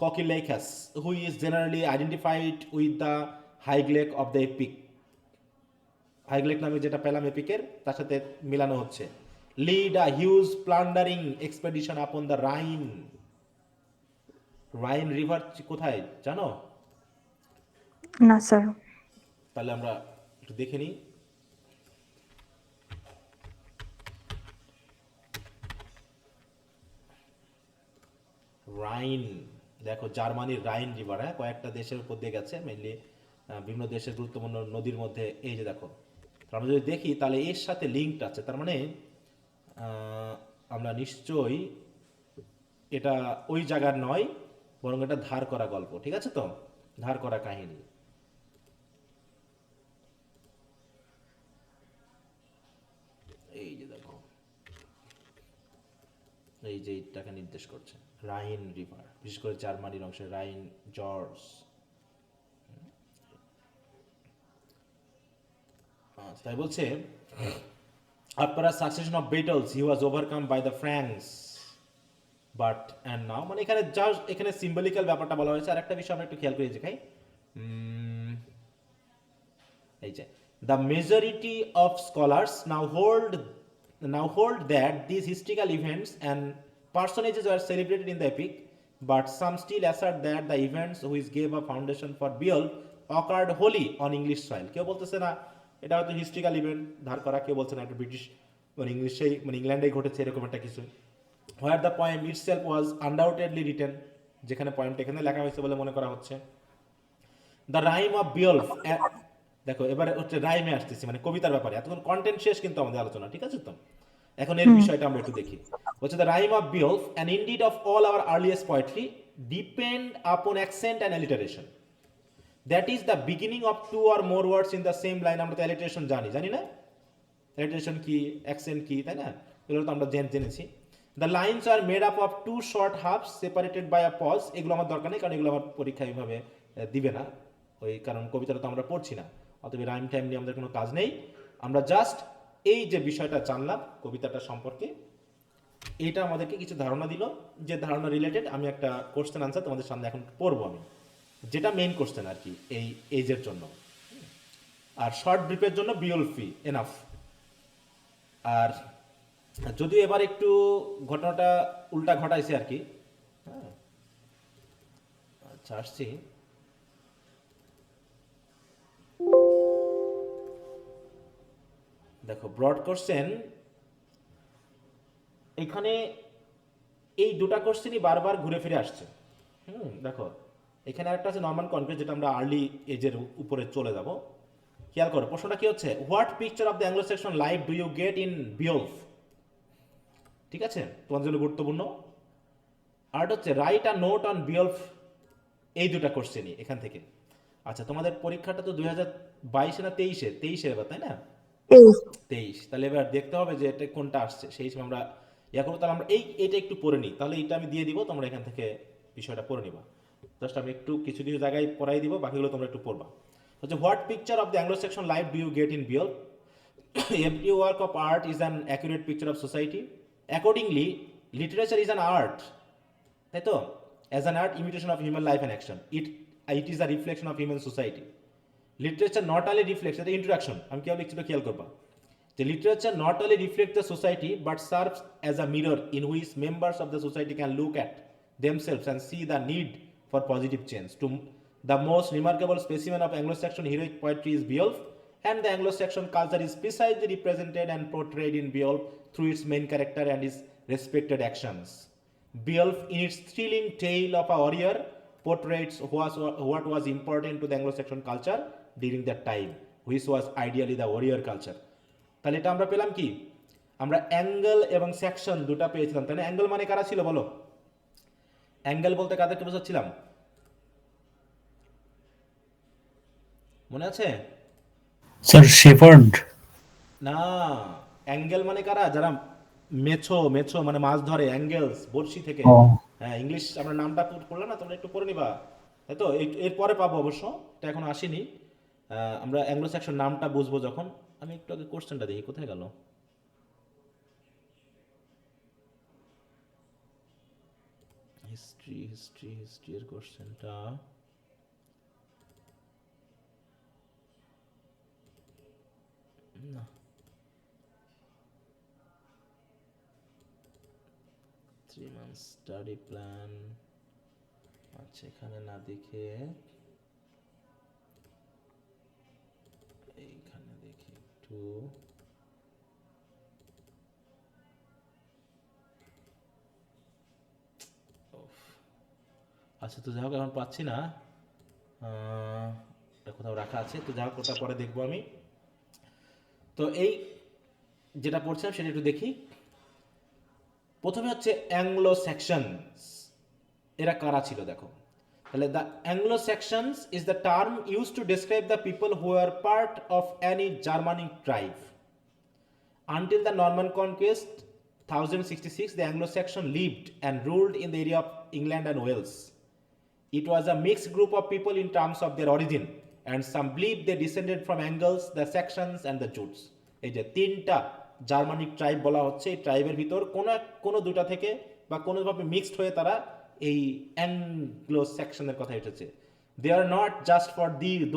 S1: Cochylaicus, who is generally identified with the Hyglac of the epic, হাইগ্লেক নামে যেটা পেলাম এপিকের তার সাথে মিলানো হচ্ছে, lead a huge plundering expedition upon the Rhine. Rhine river কোথায় জানো?
S2: না স্যার।
S1: তাহলে আমরা একটু দেখে নিই। রাইন, দেখো জার্মানির রাইন রিভার, হ্যাঁ, কয়েকটা দেশের উপর দিয়ে গেছে, মেইনলি বিভিন্ন দেশের গুরুত্বপূর্ণ নদীর মধ্যে। এই যে দেখো, আমরা যদি দেখি তাহলে এর সাথে লিঙ্কড আছে, তার মানে আমরা নিশ্চয়ই এটা ওই জায়গার নয়, বরং এটা ধার করা গল্প, ঠিক আছে তো, ধার করা কাহিনী। এই যে দেখো, এই যে এটাকে নির্দেশ করছে রাইন রিভার, বিশেষ করে জার্মানির অংশে রাইন জর্জ। তাই বলছে, after a succession of battles he was overcome by the Franks but and now, মানে এখানে জাস্ট এখানে সিম্বলিক্যাল ব্যাপারটা বলা হয়েছে। আর একটা বিষয় আমরা একটু খেয়াল করে দেখাই, এই যে the majority of scholars now hold that these historical events and personages were celebrated in the epic, but some still assert that the events which gave a foundation for Beowulf occurred wholly on English soil। কেউ বলতেছে না এটা হয়তো historical event ধার করা, কেউ বলছে না এটা ব্রিটিশ মানে ইংলিশেই মানে ইংল্যান্ডেই ঘটেছে এরকম একটা কিছু। Where the poem itself was undoubtedly written, যেখানে পোয়েমটা এখানে লেখা হয়েছে বলে মনে করা হচ্ছে। দ্য রাইম অফ বিওলফ, দেখো এবারে হচ্ছে রাইমে আসতেছি, মানে কবিতার ব্যাপারে। এতক্ষণ কন্টেন্ট শেষ কিন্তু আমাদের আলোচনা, ঠিক আছে তো, এখন এর বিষয়টা আমরা একটু দেখি। হচ্ছে the rhyme of Beowulf and indeed of all our earliest poetry depend upon accent and alliteration. That is the beginning of two or more words in the same line. আমরা তো অ্যালিটারেশন জানি না, অ্যালিটারেশন কি, accent কি, তাই না, এগুলো তো আমরা জেনেছি। The lines are made up of two short halves separated by a pause. এগুলো আমার দরকার নেই, কারণ এগুলো আমার পরীক্ষা এইভাবে দিবে না, ওই কারণ কবিতাটা তো আমরা পড়ছি না, অতএব রাইম টাইম নিয়ে আমাদের কোনো কাজ নেই। আমরা জাস্ট এই যে বিষয়টা জানলাম কবিতাটা সম্পর্কে, এটা আমাদেরকে কিছু ধারণা দিল, যে ধারণা রিলেটেড আমি একটা কোশ্চেন আনসার তোমাদের সামনে এখন পড়বো আমি, যেটা মেইন কোশ্চেন আর কি এই এজের জন্য। আর শর্ট ব্রিফের জন্য বিওলফি এনাফ। আর যদিও এবার একটু ঘটনাটা উল্টা ঘটাইছে আর কি, হ্যাঁ। আচ্ছা আসছি, দেখো ব্রড কোশ্চেন, এখানে এই দুটা কোশ্চেনই বারবার ঘুরে ফিরে আসছে। দেখো এখানে একটা আছে নরমান কনক্রিট, যেটা আমরা আর্লি এজের উপরে চলে যাব। খেয়াল করো প্রশ্নটা কি হচ্ছে, what picture of the Anglo-Saxon life do you get in Beowulf. ঠিক আছে, তোমাদের জন্য গুরুত্বপূর্ণ। আর হচ্ছে write a note on Beowulf. এই দুটা কোশ্চেনই এখান থেকে। আচ্ছা তোমাদের পরীক্ষাটা তো 2022 না 23 এবার, তাই না? 23। তাহলে এবার দেখতে হবে যে এটা কোনটা আসছে, সেই হিসেবে আমরা ইয়া করবো। তাহলে আমরা এইটা একটু পড়ে নিই, তাহলে এইটা আমি দিয়ে দিব, তোমরা এখান থেকে বিষয়টা পড়ে নিবা। জাস্ট আমি একটু কিছু জায়গায় পড়াই দিব, বাকিগুলো তোমরা একটু পড়বা। হচ্ছে what picture of the Anglo-Saxon life do you get in Beowulf. Every work of art is an accurate picture of society. Accordingly literature is an art, তাই তো, as an art imitation of human life and action. It is a reflection of human society. Literature not only reflects, এটা introduction, আমি কেবল একটু খেয়াল করবা যে literature not only reflect the society but serves as a mirror in which members of the society can look at themselves and see the need for positive change. To the most remarkable specimen of Anglo-Saxon heroic poetry is Beowulf, and the Anglo-Saxon culture is precisely represented and portrayed in Beowulf through its main character and his respected actions. Beowulf, in its thrilling tale of a warrior, portrays what was important to the Anglo-Saxon culture during that time, which was ideally the warrior culture. তাহলে এটা আমরা পেলাম কি, আমরা angle এবং section দুটো পেয়েছিলাম, তাই না? অ্যাঙ্গেল মানে কারা ছিল বলো? অ্যাঙ্গেল বলতে কাদেরকে বোঝাচ্ছিলাম মনে আছে?
S5: স্যার শেফার্ড
S1: না, অ্যাঙ্গেল মানে কারা? যারা মেছো মানে মাছ ধরে, অ্যাঙ্গেলস বড়শি থেকে। হ্যাঁ, ইংলিশ আমরা নামটা পড়লাম না, তোমরা একটু পড়ে নিবা, তাই তো। এর পরে পাবো অবশ্য, এটা এখন আসেনি। আমরা অ্যাংলো-স্যাক্সন নামটা বুঝবো যখন। আমি একটু আগে কোশ্চেনটা দেখি, কোথায় গেল? হিস্ট্রি এর কোশ্চেনটা না, 3 month স্টাডি প্ল্যান। আচ্ছা, এখানে না দেখে এইখানে দেখি একটু। আচ্ছা, তো যাই হোক, এখন পাচ্ছি না, এটা কোথাও রাখা আছে, তো যাই হোক ওটা পরে দেখবো আমি। তো এই যেটা পড়ছিলাম সেটা একটু দেখি। প্রথমে হচ্ছে অ্যাংলো স্যাকশনস, এরা কারা ছিল দেখো। তাহলে the Anglo Saxons is the term use to describe the people who are part of any Germanic tribe. Until the Norman conquest 1066, the Anglo-Saxon lived and ruled in the area of England and Wales. It was a mixed group of people in terms of their origin, and some believe they descended from Angles, the Saxons and the Jutes. এই যে তিনটা Germanic tribe বলা হচ্ছে, এই ট্রাইবের ভিতর কোনো দুটা থেকে বা কোনোভাবে মিক্সড হয়ে তারা এই অ্যাংলো স্যাকশনের কথা এসেছে। They are not just for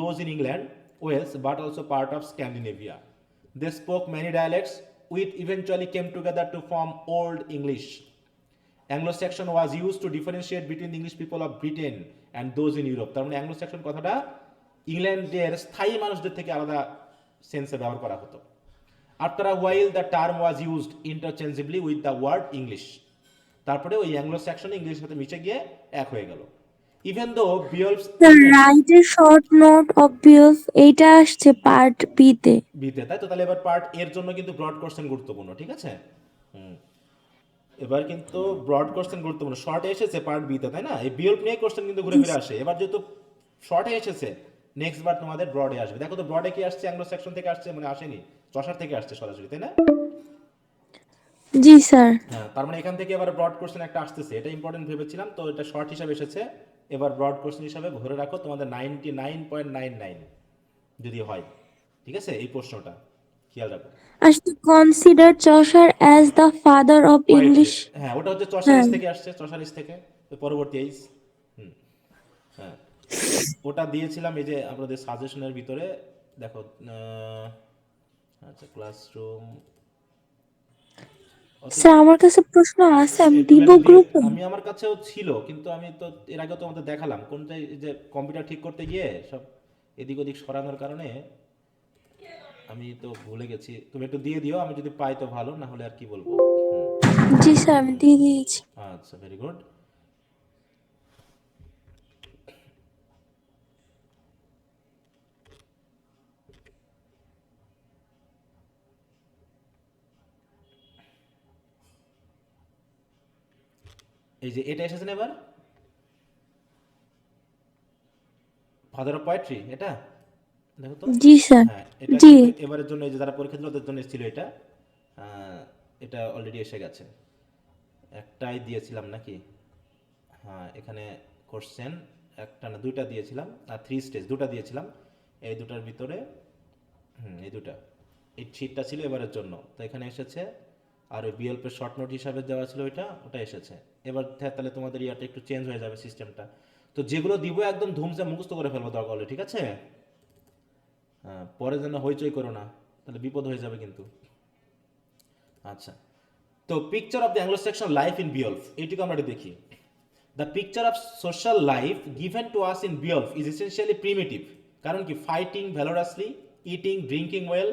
S1: those in England, Wales, but also part of Scandinavia. They spoke many dialects, which eventually came together to form Old English. Anglo-Saxon was used to differentiate between the English people of Britain and those in Europe. তার মানে Anglo-Saxon কথাটা ইংল্যান্ডের স্থায়ী মানুষদের থেকে আলাদা সেন্সে ব্যবহার করা হতো। After a while, the term was used interchangeably with the word English. তারপরে ওই অ্যাংলো-স্যাক্সন ইংলিশের সাথে মিশে গিয়ে এক হয়ে গেল। Even though Beowulf's
S2: রাইটের শর্ট নোট অফ বিওফ এইটা আসছে পার্ট বিতে।
S1: তাই তো, তাহলে এবার পার্ট এর জন্য কিন্তু ব্রড কোশ্চেন গুরুত্বপূর্ণ, ঠিক আছে? এবার কিন্তু ব্রড কোশ্চেন গুরুত্বপূর্ণ। শর্টে এসেছে পার্ট বিতে, তাই না? এই বিওল্ফ নিয়ে কোশ্চেন কিন্তু ঘুরে ফিরে আসে। এবার যেহেতু শর্টে এসেছে, নেক্সট বার তোমাদের ব্রডে আসবে। দেখো তো ব্রডে কি আসছে? অ্যাংলো সেকশন থেকে আসছে, মানে আসেনি, চসার থেকে আসছে সরাসরি, তাই না?
S2: জি স্যার।
S1: হ্যাঁ, তার মানে এখান থেকে এবার ব্রড কোশ্চেন একটা আসতেছে, এটা ইম্পর্টেন্ট ভেবেছিলাম, তো এটা শর্ট হিসাবে এসেছে। এবার ব্রড কোশ্চেন হিসাবে ধরে রাখো তোমাদের 99.99 যদি হয়, ঠিক আছে? এই প্রশ্নটা খেয়াল রাখো।
S2: আসলে consider Chaucer as the father of English.
S1: হ্যাঁ, ওটা হচ্ছে চসারিস থেকে আসছে, চসারিস থেকে পরবর্তী এইস। হ্যাঁ, ওটা দিয়েছিলাম এই যে আপনাদের সাজেশনের ভিতরে, দেখো। আচ্ছা, ক্লাসরুম।
S2: স্যার আমার কাছে প্রশ্ন আছে, আমি দিব গ্রুপে।
S1: আমি আমার কাছেও ছিল, কিন্তু আমি তো এর আগে তোমাদের দেখালাম কোনটা, যে কম্পিউটার ঠিক করতে গিয়ে সব এদিক ওদিক সরানোর কারণে আমি তো ভুলে গেছি। তুমি একটু দিয়ে দিও, আমি যদি পাই তো ভালো, না হলে আর কি বলবো।
S2: জি স্যার, আমি দিয়ে দিয়েছি।
S1: আচ্ছা, ভেরি গুড। এই যে এটা এসেছে না এবার, ফাদার অফ পোয়েট্রি, এটা দেখো তো।
S2: জি স্যার।
S1: হ্যাঁ, এটা
S2: জি
S1: কিন্তু এবারের জন্য, এই যে যারা পরীক্ষা দিল ওদের জন্য এসেছিল এটা। এটা অলরেডি এসে গেছে, একটাই দিয়েছিলাম নাকি? হ্যাঁ, এখানে কোশ্চেন একটা না দুইটা দিয়েছিলাম, আর 3 স্টেজ দুটা দিয়েছিলাম। এই দুটার ভিতরে এই দুটা, এই শীটটা ছিল এবারের জন্য, তো এখানে এসেছে। আর ওই বিএলপের শর্ট নোট হিসাবে দেওয়া ছিল ওটা এসেছে। এবার তাহলে তোমাদের ইয়াটা একটু চেঞ্জ হয়ে যাবে সিস্টেমটা। তো যেগুলো দিব একদম ধুমসে মুখস্থ করে ফেলবো দরকার হলে, ঠিক আছে? হ্যাঁ, পরে যেন হইচই করো না, তাহলে বিপদ হয়ে যাবে কিন্তু। আচ্ছা, তো picture of the Anglo-Saxon life in Beowulf, এইটুকু আমরা একটু দেখি। The picture of social life given to us in Beowulf is essentially primitive. কারণ কি, fighting valorously, eating, drinking well,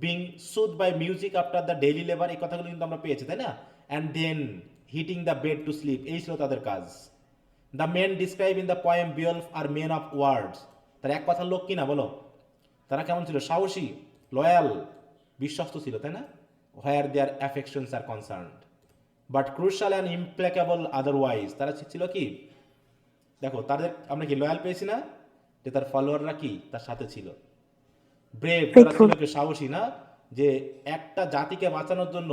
S1: being soothed by music after the daily labor, এই কথাগুলো কিন্তু আমরা পেয়েছি, তাই না? And then hitting the bed to sleep, এই ছিল তাদের কাজ। The men described in the poem Beowulf are men of words. তার এক কথার লোক কিনা বলো? তারা কেমন ছিল? সাহসী, লয়াল, বিশ্বস্ত ছিল, তাই না? Where their affections are concerned. But crucial and implacable otherwise, তারা ছিল কি? দেখো তাদের আমরা কি লয়াল পেয়েছি না, যে তার ফলোয়াররা কি তার সাথে ছিল। ব্রেভ, তারা ছিল কি? সাহসী না? যে একটা জাতিকে বাঁচানোর জন্য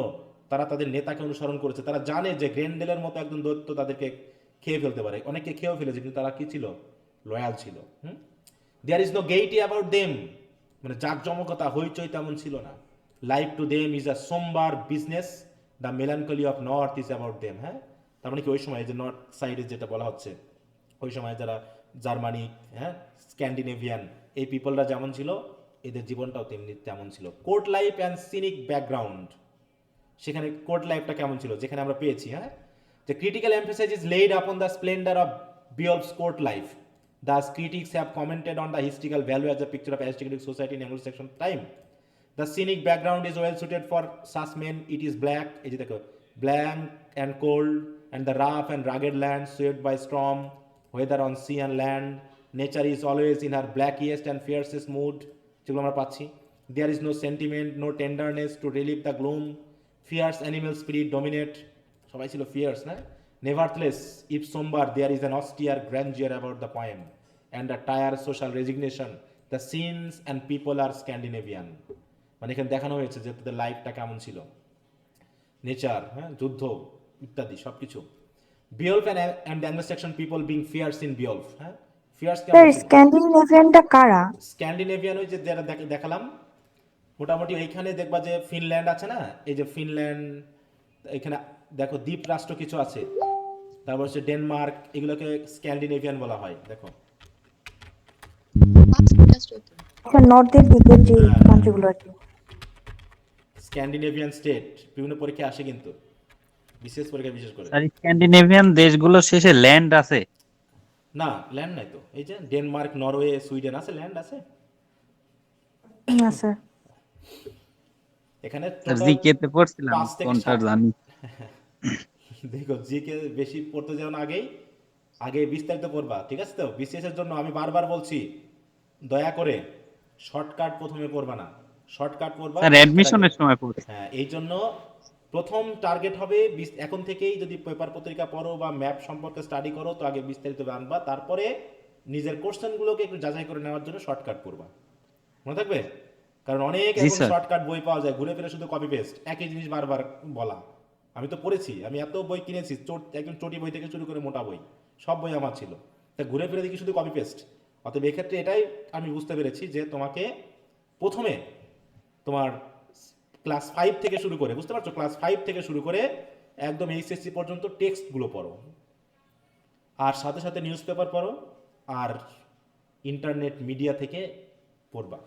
S1: তারা তাদের নেতাকে অনুসরণ করেছে। তারা জানে যে গ্রেন্ডেলের মতো একজন দৈত্য তাদেরকে খেয়ে ফেলতে পারে, অনেককে খেয়েও ফেলেছে, কিন্তু তারা কি ছিল? লয়াল ছিল। There is no gaiety about them, মানে জাঁকজমকতা হইচই তেমন ছিল না। Life to them is a sombre business, the melancholy of north is about them. হ্যাঁ, তার মানে কি ওই সময় যে নর্থ সাইডে যেটা বলা হচ্ছে ওই সময় যারা জার্মানি, হ্যাঁ, স্ক্যান্ডিনেভিয়ান, এই পিপলরা যেমন ছিল এদের জীবনটাও তেমনি তেমন ছিল। Court life and scenic background, সেখানে কোর্ট লাইফটা কেমন ছিল যেখানে আমরা পেয়েছি, হ্যাঁ, যে critical emphasise is laid upon the splendour of Beowulf's court life. Thus, critics have commented on the historical value as a picture of aristocratic society in Anglo-Saxon time. The scenic background is well suited for such men. It is black, এই যে দেখো, blank and cold, and the rough and rugged land swept by storm, whether on sea and land. Nature is always in her blackest and fiercest mood, যেগুলো আমরা পাচ্ছি। There is no sentiment, no tenderness to relieve the gloom. Fierce animal spirit dominate, সবাই ছিল fierce, না? Nevertheless, if somber, there is an austere grandeur about the poem, and a tired social resignation. The scenes and people are Scandinavian. মানে এখানে দেখানো হয়েছে যে তাদের লাইফটা কেমন ছিল, নেচার, হ্যাঁ, যুদ্ধ ইত্যাদি সবকিছু। Beowulf and the Anglo-Saxon people being fierce in Beowulf, হ্যাঁ, fierce কেমন
S2: স্যার
S1: ছিল?
S2: স্ক্যান্ডিনেভিয়ানটা কারা?
S1: স্ক্যান্ডিনেভিয়ান ওই যে যারা দেখালাম, মোটামুটি এইখানে দেখবা যে ফিনল্যান্ড আছে না, এই যে ফিনল্যান্ড, এখানে দেখো দ্বীপ রাষ্ট্র কিছু আছে, তারপর হচ্ছে ডেনমার্ক, এগুলোকে স্ক্যান্ডিনেভিয়ান বলা হয়। দেখো
S2: আচ্ছা, নর্থের দিকের যে কান্ট্রিগুলো আর কি।
S1: স্ক্যান্ডিনেভিয়ান স্টেট বিভিন্ন পরীক্ষায় আসে কিন্তু, বিশেষ পরীক্ষা বিশেষ করে।
S5: স্যার স্ক্যান্ডিনেভিয়ান দেশগুলো শেষে ল্যান্ড আছে?
S1: না, ল্যান্ড নাই তো, এই যে ডেনমার্ক, নরওয়ে, সুইডেন আছে, ল্যান্ড আছে
S2: না স্যার।
S1: এখানে
S5: স্যার
S1: টোটাল
S5: জিকে তে পড়ছিলাম
S1: 5 থেকে
S5: কোনটা
S1: 7।
S5: জানি।
S1: দেখো জিকে বেশি পড়তে যাও না, আগে বিস্তারিত পড়বা, ঠিক আছে? তো বিসিএস এর জন্য আমি বারবার বলছি, দয়া করে শর্টকাট প্রথমে পড়বা না, শর্টকাট পড়বা
S5: স্যার
S1: পরীক্ষার আগে।
S5: অ্যাডমিশনের সময় পড়ছি।
S1: হ্যাঁ, এই জন্য প্রথম টার্গেট হবে এখন থেকেই যদি পেপার পত্রিকা পড়ো বা ম্যাপ সম্পর্কে স্টাডি করো তো আগে বিস্তারিত জানবা, তারপরে নিজের কোশ্চেনগুলোকে একটু যাচাই করে নেওয়ার জন্য শর্টকাট পড়বা, মনে থাকবে? কারণ অনেক
S5: জি
S1: এখন
S5: স্যার।
S1: শর্টকাট বই পাওয়া যায়, ঘুরে ফিরে শুধু কপি পেস্ট, একই জিনিস বারবার বলা। আমি তো পড়েছি, আমি এত বই কিনেছি, একদম চটি বই থেকে শুরু করে মোটা বই, সব বই আমার ছিল, তা ঘুরে ফিরে দেখি শুধু কপি পেস্ট। অতএব এক্ষেত্রে এটাই আমি বুঝতে পেরেছি যে তোমাকে প্রথমে তোমার ক্লাস 5 থেকে শুরু করে, বুঝতে পারছো, ক্লাস 5 থেকে শুরু করে একদম এইচএসসি পর্যন্ত টেক্সটগুলো পড়ো, আর সাথে সাথে নিউজ পেপার পড়ো, আর ইন্টারনেট মিডিয়া থেকে পড়বা।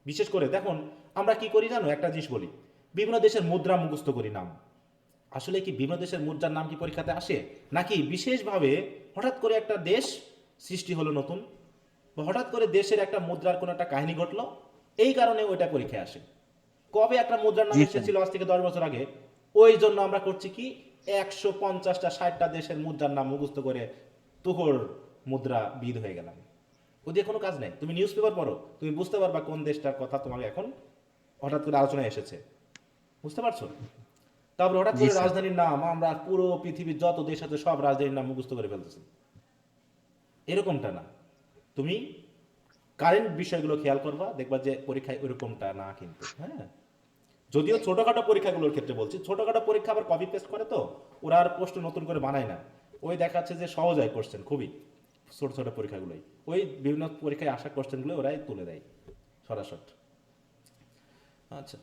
S1: বিশেষ করে দেখুন আমরা কি করি জানো, একটা জিনিস বলি, বিভিন্ন দেশের মুদ্রা মুখস্থ করি নাম। আসলে কি বিভিন্ন দেশের মুদ্রার নাম কি পরীক্ষাতে আসে, নাকি বিশেষভাবে হঠাৎ করে একটা দেশ সৃষ্টি হলো নতুন, বা হঠাৎ করে দেশের একটা মুদ্রার কোনো একটা কাহিনী ঘটলো, এই কারণে ওইটা পরীক্ষায় আসে? কবে একটা মুদ্রার নাম
S5: জি স্যার।
S1: এসেছিল, আজ থেকে 10 বছর আগে। ওই জন্য আমরা করছি কি 150টা 60টা দেশের মুদ্রার নাম মুখস্থ করে তুহর মুদ্রা বিদ হয়ে গেলাম। ওদের কোনো কাজ নেই। তুমি নিউজ পেপার পড়ো, তুমি বুঝতে পারবা কোন দেশটার কথা তোমাকে এখন হঠাৎ করে আলোচনায় এসেছে, বুঝতে পারছো? তারপরে হঠাৎ
S5: জি
S1: করে
S5: স্যার।
S1: রাজধানীর নাম, আমরা পুরো পৃথিবীর যত দেশ আছে সব রাজধানীর নাম মুখস্থ করে ফেলতেছি, এরকমটা না। তুমি কারেন্ট বিষয়গুলো খেয়াল করবা, দেখবা যে পরীক্ষায় ওইরকমটা না কিন্তু, হ্যাঁ। যদিও ছোটখাটো পরীক্ষাগুলোর ক্ষেত্রে বলছি, ছোটখাটো পরীক্ষা আবার কপি পেস্ট করে তো, ওরা আর প্রশ্ন নতুন করে বানায় না, ওই দেখাচ্ছে যে সহজ হয় কোশ্চেন খুবই, ছোট ছোট পরীক্ষাগুলোই ওই বিভিন্ন পরীক্ষায় আসা কোশ্চেনগুলো ওরাই তুলে দেয় সরাসরি। আচ্ছা,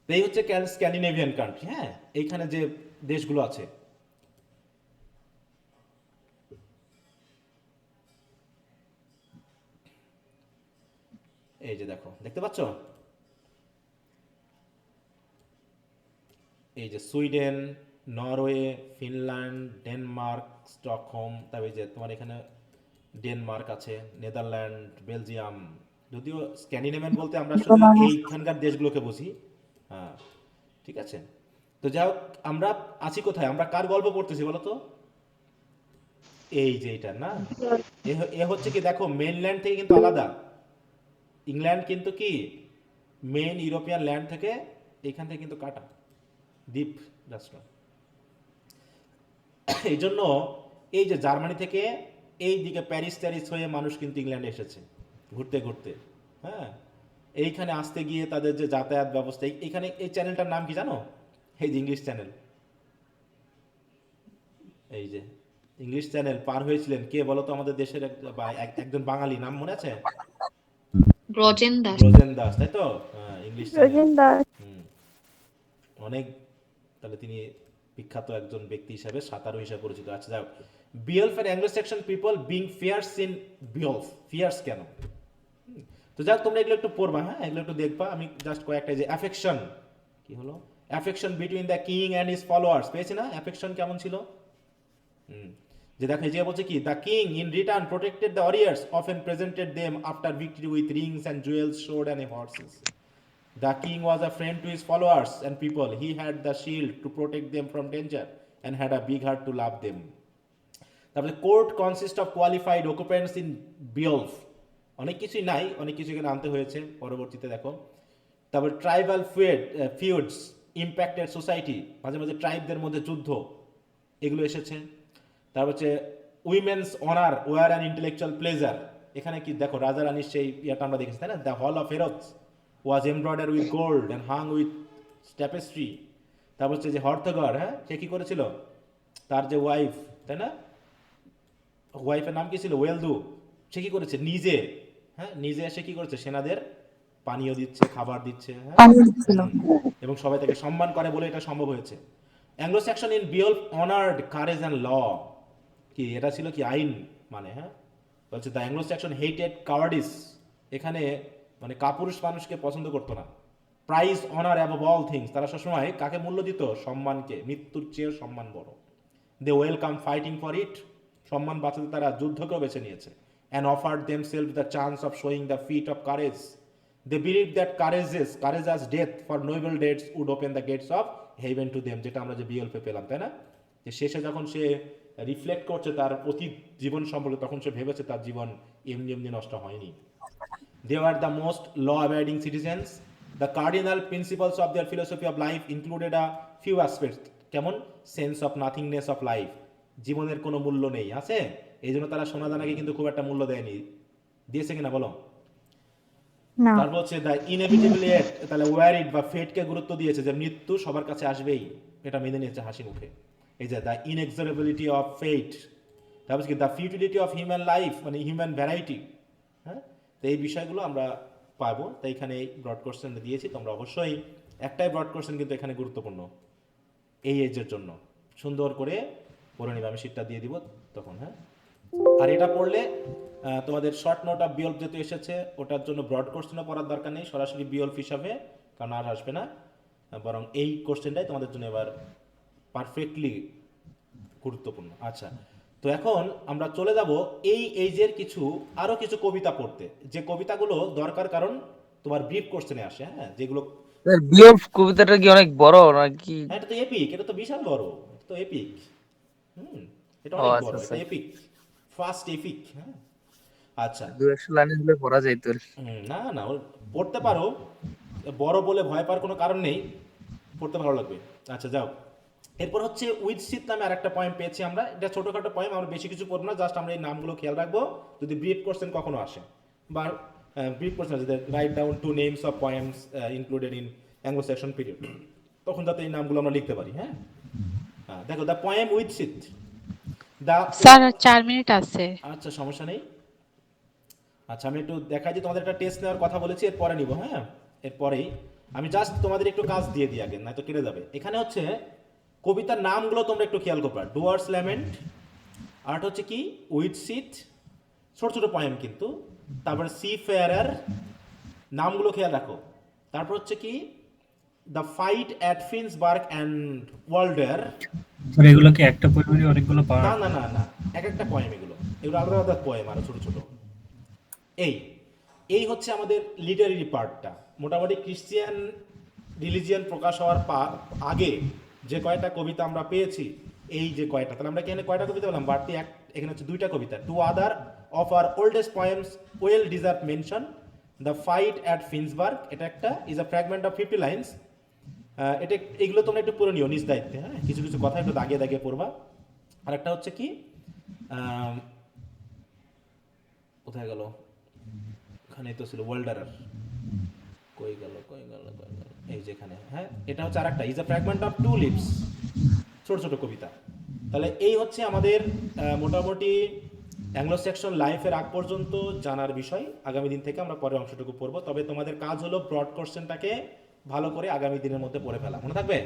S1: তো এই হচ্ছে স্ক্যান্ডিনেভিয়ান কান্ট্রি, হ্যাঁ, এইখানে যে দেশগুলো আছে, এই যে দেখো, দেখতে পাচ্ছ, এই যে Sweden, Norway, Finland, Denmark, Stockholm, তারপরে যে তোমার এখানে ডেনমার্ক আছে, নেদারল্যান্ড, বেলজিয়াম। যদিও স্ক্যান্ডিনেভিয়ান বলতে আমরা শুধু এইখানকার দেশগুলোকে বুঝি, হ্যাঁ, ঠিক আছে। তো যাই হোক, আমরা আছি কোথায়, আমরা কার গল্প পড়তেছি বলো তো? এই যে এটা না, এ হচ্ছে কি, দেখো মেইনল্যান্ড থেকে কিন্তু আলাদা, ইংল্যান্ড কিন্তু কি মেইন ইউরোপিয়ান ল্যান্ড থেকে এইখান থেকে কিন্তু কাটা দ্বীপ রাষ্ট্র। এই জন্য এই যে জার্মানি থেকে এই দিকে প্যারিস ট্যারিস হয়ে মানুষ কিন্তু ইংল্যান্ডে এসেছে ঘুরতে ঘুরতে, হ্যাঁ। এইখানে আসতে গিয়ে তাদের যে যাতায়াত ব্যবস্থা, এইখানে এই চ্যানেলটার নাম কি জানো? এই যে ইংলিশ চ্যানেল, এই যে ইংলিশ চ্যানেল পার হয়েছিলেন কে বলো তো? আমাদের দেশের একজন বাঙালি, নাম মনে আছে?
S8: ব্রজেন দাস।
S1: ব্রজেন দাস, তাই তো? হ্যাঁ, ইংলিশ চ্যানেল।
S2: রোজেন দাস।
S1: অনেক, তাহলে তিনি বিখ্যাত একজন ব্যক্তি হিসাবে সাঁতারু হিসাবে পরিচিত। আচ্ছা যাও, Beowulf and Anglo-Saxon people being fierce in Beowulf, fierce কেন? তো যাক, তোমরা এগুলো একটু পড়বা, হ্যাঁ, এগুলো একটু দেখবা। আমি জাস্ট কয়েকটা, যে অ্যাফেকশন, কি হলো, affection between the king and his followers, পেয়েছি না? অ্যাফেকশন কেমন ছিল? যে দেখো, যে বলছে কি, the king in return protected the warriors, often presented them after victory with Rings and jewels, sword and horse's. The king was a friend to his followers and people. He had the shield to protect them from danger and had a big heart to love them. তারপরে court consist of qualified অকুপেন্টস in বিয়লফ, অনেক কিছুই নাই, অনেক কিছু এখানে আনতে হয়েছে পরবর্তীতে, দেখো। তারপর ট্রাইবাল ফিউডস ইম্প্যাক্টেড সোসাইটি, মাঝে মাঝে ট্রাইবদের মধ্যে যুদ্ধ, এগুলো এসেছে। তারপর হচ্ছে women's honour war and intellectual pleasure, এখানে কি দেখো, রাজা রানীর সেই ইয়েটা আমরা দেখেছি, তাই না? The hall of Heorot's was embroidered with gold and hung with tapestry. তারপর হচ্ছে যে হর্থগর, হ্যাঁ, সে কি করেছিল, তার যে ওয়াইফ, তাই না, ওয়াইফের নাম কি ছিল, ওয়েলদু, সে কি করেছে নিজে, হ্যাঁ, নিজে এসে কি করেছে, সেনাদের পানীয় দিচ্ছে, খাবার দিচ্ছে, হ্যাঁ, এবং সবাই তাকে সম্মান করে বলে এটা সম্ভব হয়েছে। Anglo-Saxon in Beowulf honoured courage and law, কি এটা ছিল কি আইন, মানে, হ্যাঁ, বলছে দ্য অ্যাংলো-স্যাক্সন হেটেড কাওয়ার্ডিস, এখানে মানে কাপুরুষ মানুষকে পছন্দ করতো না। Prize honour above all things, তারা সবসময় কাকে মূল্য দিত, সম্মানকে, মৃত্যুর চেয়ে সম্মান বড়। They welcome fighting for it, সম্মান বাঁচাতে তারা যুদ্ধকেও বেছে নিয়েছে। And offered themselves the chance of showing the feat of courage. They believe that courageous death for noble deeds would open the gates of heaven to them, যেটা আমরা যে বিএলপে পেলাম, তাই না? যে শেষে যখন সে রিফ্লেক্ট করছে তার অতীত জীবন সম্পর্কে, তখন সে ভেবেছে তার জীবন এমনি এমনি নষ্ট হয়নি। They were the most law-abiding citizens. The cardinal principles of their philosophy of life included a few aspects. কেমন? Sense of nothingness of life, জীবনের কোনো মূল্য নেই, আছে। এই জন্য তারা সোনাদানাকে কিন্তু খুব একটা মূল্য দেয়নি, দিয়েছে কিনা বলো? তারপর হচ্ছে দ্য ইনএভিটেবল এট, তাহলে ওয়ারিড বা ফেটকে গুরুত্ব দিয়েছে, যে মৃত্যু সবার কাছে আসবেই, এটা মেনে নিয়েছে হাসি মুখে। এই যে দ্য ইনএক্সোরেবিলিটি অফ ফেট, তারপর কি the futility of human life, মানে হিউম্যান ভ্যারাইটি, হ্যাঁ। তো এই বিষয়গুলো আমরা পাবো। তাই এখানে ব্রড কোশ্চেন দিয়েছি, তোমরা অবশ্যই একটাই ব্রড কোশ্চেন কিন্তু এখানে গুরুত্বপূর্ণ এই এজের জন্য, সুন্দর করে পড়ে নিবে, আমি শীটটা দিয়ে দিব তখন, হ্যাঁ। আর এটা পড়লে তোমাদের শর্ট নোট অফ বিয়ল্ফ যেহেতু এসেছে, ওটার জন্য ব্রড কোশ্চেনও পড়ার দরকার নেই, সরাসরি বিয়ল্ফ হিসাবে, কারণ আর আসবে না, বরং এই কোশ্চেনটাই তোমাদের জন্য এবার পারফেক্টলি গুরুত্বপূর্ণ। আচ্ছা, তো এখন আমরা চলে যাব এই এইজের আরো কিছু কবিতা পড়তে, যে কবিতাগুলো দরকার, কারণ তোমার ব্রিফ কোশ্চেনে আসে, হ্যাঁ, যেগুলো।
S9: বিওফ কবিতাটা কি অনেক বড় নাকি?
S1: হ্যাঁ, এটা তো এপিক, এটা তো বিশাল বড়, এটা তো এপিক, এটা অনেক বড়, এটা এপিক, ফার্স্ট এপিক, হ্যাঁ। আচ্ছা,
S9: 200 লাইন হলে পড়া যাইতো।
S1: না না, পড়তে পারো, বড় বলে ভয় পাওয়ার কোনো কারণ নেই, পড়তে ভালো লাগবে। আচ্ছা যাও, এরপর হচ্ছে উইথসিট নামে আরেকটা পয়েম পেয়েছি আমরা, এটা ছোটখাটো পয়েম, আমরা বেশি কিছু পড়বো না, জাস্ট আমরা এই নামগুলো খেয়াল রাখবো, যদি ব্রিফ কোশ্চেন কখনো আসে, বা ব্রিফ কোশ্চেন আছে, write down 2 names of poems included in Anglo Saxon period, তখন যাতে এই নামগুলো আমরা লিখতে পারি, হ্যাঁ। দেখো, the poem Widsith, the,
S8: sir 4 minute আছে।
S1: আচ্ছা সমস্যা নেই। আচ্ছা, আমি একটু দেখাই যে তোমাদের একটা টেস্ট নেওয়ার কথা বলেছি, এরপরে নিব, হ্যাঁ, এরপরেই আমি জাস্ট তোমাদের একটু কাজ দিয়ে দিই আগে, নয়তো কেটে যাবে। এখানে হচ্ছে কবিতার নামগুলো তোমরা একটু খেয়াল করবে, ডুয়ার্স ল্যামেন্ট, আর হচ্ছে কি উইথসিট, ছোট ছোট পয়েম কিন্তু, তারপরে সি ফেয়ারার, নামগুলো খেয়াল রাখো। তারপর হচ্ছে কি দ্য ফাইট অ্যাট ফিন্সবার্গ অ্যান্ড ওয়াল্ডার,
S10: এগুলো কি একটা পয়েমেরই অনেকগুলো পার্ট?
S1: না না না না, এক একটা পয়েম, এগুলো আলাদা আলাদা পয়েম, আরো ছোট ছোট। এই হচ্ছে আমাদের লিটারেরি পার্টটা। মোটামুটি খ্রিস্টিয়ান রিলিজিয়ান প্রকাশ হওয়ার আগে যে কয়টা কবিতা আমরা পেয়েছি, এই যে কয়টা, তাহলে আমরা এখানে কয়টা কবিতা পেলাম, বাড়তি এখানে হচ্ছে 2টা কবিতা। 2 other of are oldest poems well deserve mention, the fight at Finnsburg, এটা একটা is a fragment of 50 lines. এটা এগুলো তোমরা একটু পড়ে নিও নিজ দায়িত্বে, হ্যাঁ, কিছু কিছু কথা একটু দাগিয়ে দাগিয়ে পড়বা। আর একটা হচ্ছে কি, কোথায় গেল, ওখানেই তো ছিল, ওয়াল্ডারার, কই গেল, এই যেখানে, হ্যাঁ, এটা হচ্ছে আরেকটা is a fragment of 2 leaves, ছোট ছোট কবিতা। তাহলে এই হচ্ছে আমাদের মোটামুটি অ্যাংলো-স্যাক্সন লাইফের আগ পর্যন্ত জানার বিষয়। আগামী দিন থেকে আমরা পরের অংশটুকু পড়বো, তবে তোমাদের কাজ হলো ব্রড কোশ্চেনটাকে ভালো করে আগামী দিনের মধ্যে পড়ে ফেলা, মনে থাকবে।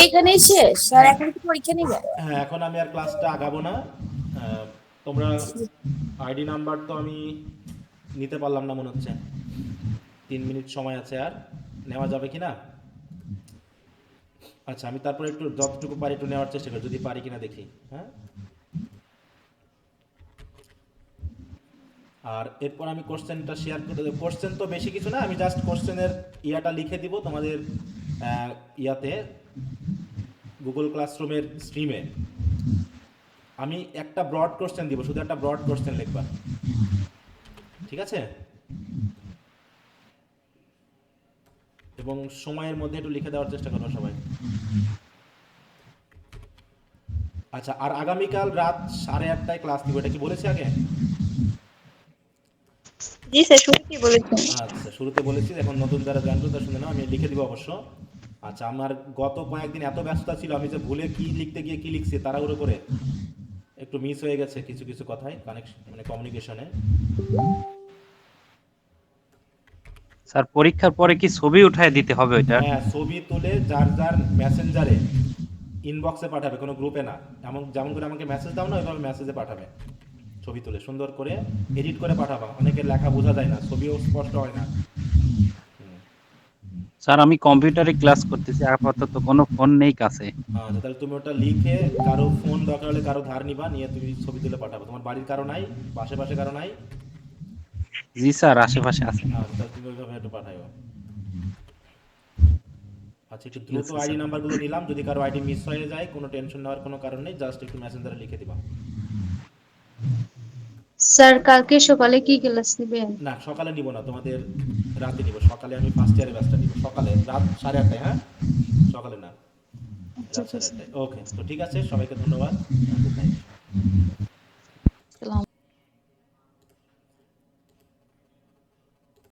S2: এখানেই শেষ আর এখন কি পরীক্ষা নেবে?
S1: হ্যাঁ, এখন আমি আর ক্লাসটা আগাবো না। তোমরা আইডি নাম্বার তো আমি নিতে পারলাম না মনে হচ্ছে। 3 মিনিট সময় আছে, আর নেওয়া যাবে কি না? আচ্ছা, আমি তারপরে একটু যতটুকু পারি একটু নেওয়ার চেষ্টা করি, যদি পারি কিনা দেখি। হ্যাঁ, আর এরপর আমি কোশ্চেনটা শেয়ার করে দেবো। কোশ্চেন তো বেশি কিছু না, আমি জাস্ট কোশ্চেনের ইয়াটা লিখে দিব তোমাদের ইয়াতে, গুগল ক্লাসরুমের স্ট্রিমে। আমি একটা ব্রড কোশ্চেন দিব, শুধু একটা ব্রড কোশ্চেন লিখবা, ঠিক আছে? এবং সময়ের মধ্যে একটু লিখে দেওয়ার চেষ্টা করবো সবাই। আচ্ছা, আর আগামীকাল রাত 8:30টায় ক্লাস দিব, এটা কি বলেছি আগে?
S4: জি স্যার, শুরুতেই বলেছেন।
S1: আচ্ছা, শুরুতে বলেছি, এখন নতুন যারা জানতো তার শুনে নাও, আমি লিখে দিব অবশ্য। আচ্ছা, আমার গত কয়েকদিন এত ব্যস্ততা ছিল, আমি যে ভুলে কি লিখতে গিয়ে কি লিখছি তাড়াহুড়ো করে একটু মিস হয়ে গেছে কিছু কিছু কথায়, কানেকশন মানে কমিউনিকেশনে।
S5: স্যার পরীক্ষার পরে কি ছবি উঠায় দিতে হবে ওইটা?
S1: হ্যাঁ, ছবি তুলে যার যার মেসেঞ্জারে ইনবক্সে পাঠাবে, কোনো গ্রুপে না। যেমন করে আমাকে মেসেজ দাও না, ওইভাবে মেসেজে পাঠাবে। ছবি তুলে সুন্দর করে এডিট করে পাঠাবা, অনেকের লেখা বোঝা যায় না, ছবিও স্পষ্ট হয় না।
S5: স্যার আমি কম্পিউটারে ক্লাস করতেছি, আপাতত কোনো ফোন নেই কাছে।
S1: আচ্ছা, তাহলে তুমি ওটা লিখে কারো ফোন দরকার হলে কারো ধার নিবা, নিয়ে তুমি ছবি তুলে পাঠাবো। তোমার বাড়ির কারো নাই, আশেপাশে কারো নাই?
S5: জি স্যার, আশেপাশে আছে।
S1: আচ্ছা, তাহলে তুমি ওইভাবে একটু পাঠাইও। আচ্ছা, একটু দ্রুত আইডি নাম্বারগুলো নিলাম, যদি কারো আইডি মিস হয়ে যায় কোনো টেনশন নেওয়ার কোনো কারণ নেই, জাস্ট একটু মেসেঞ্জারে লিখে দিবা।
S3: স্যার কালকে সকালে কি ক্লাস নেবেন?
S1: না, সকালে নিব না, তোমাদের রাতে নিব। সকালে আমি ফার্স্ট ইয়ারের ব্যাচটা নিব, সকালে রাত 8:30টায়। হ্যাঁ, সকালে না, রাত 8:30টায়। ওকে, তো ঠিক আছে, সবাইকে ধন্যবাদ। Good night.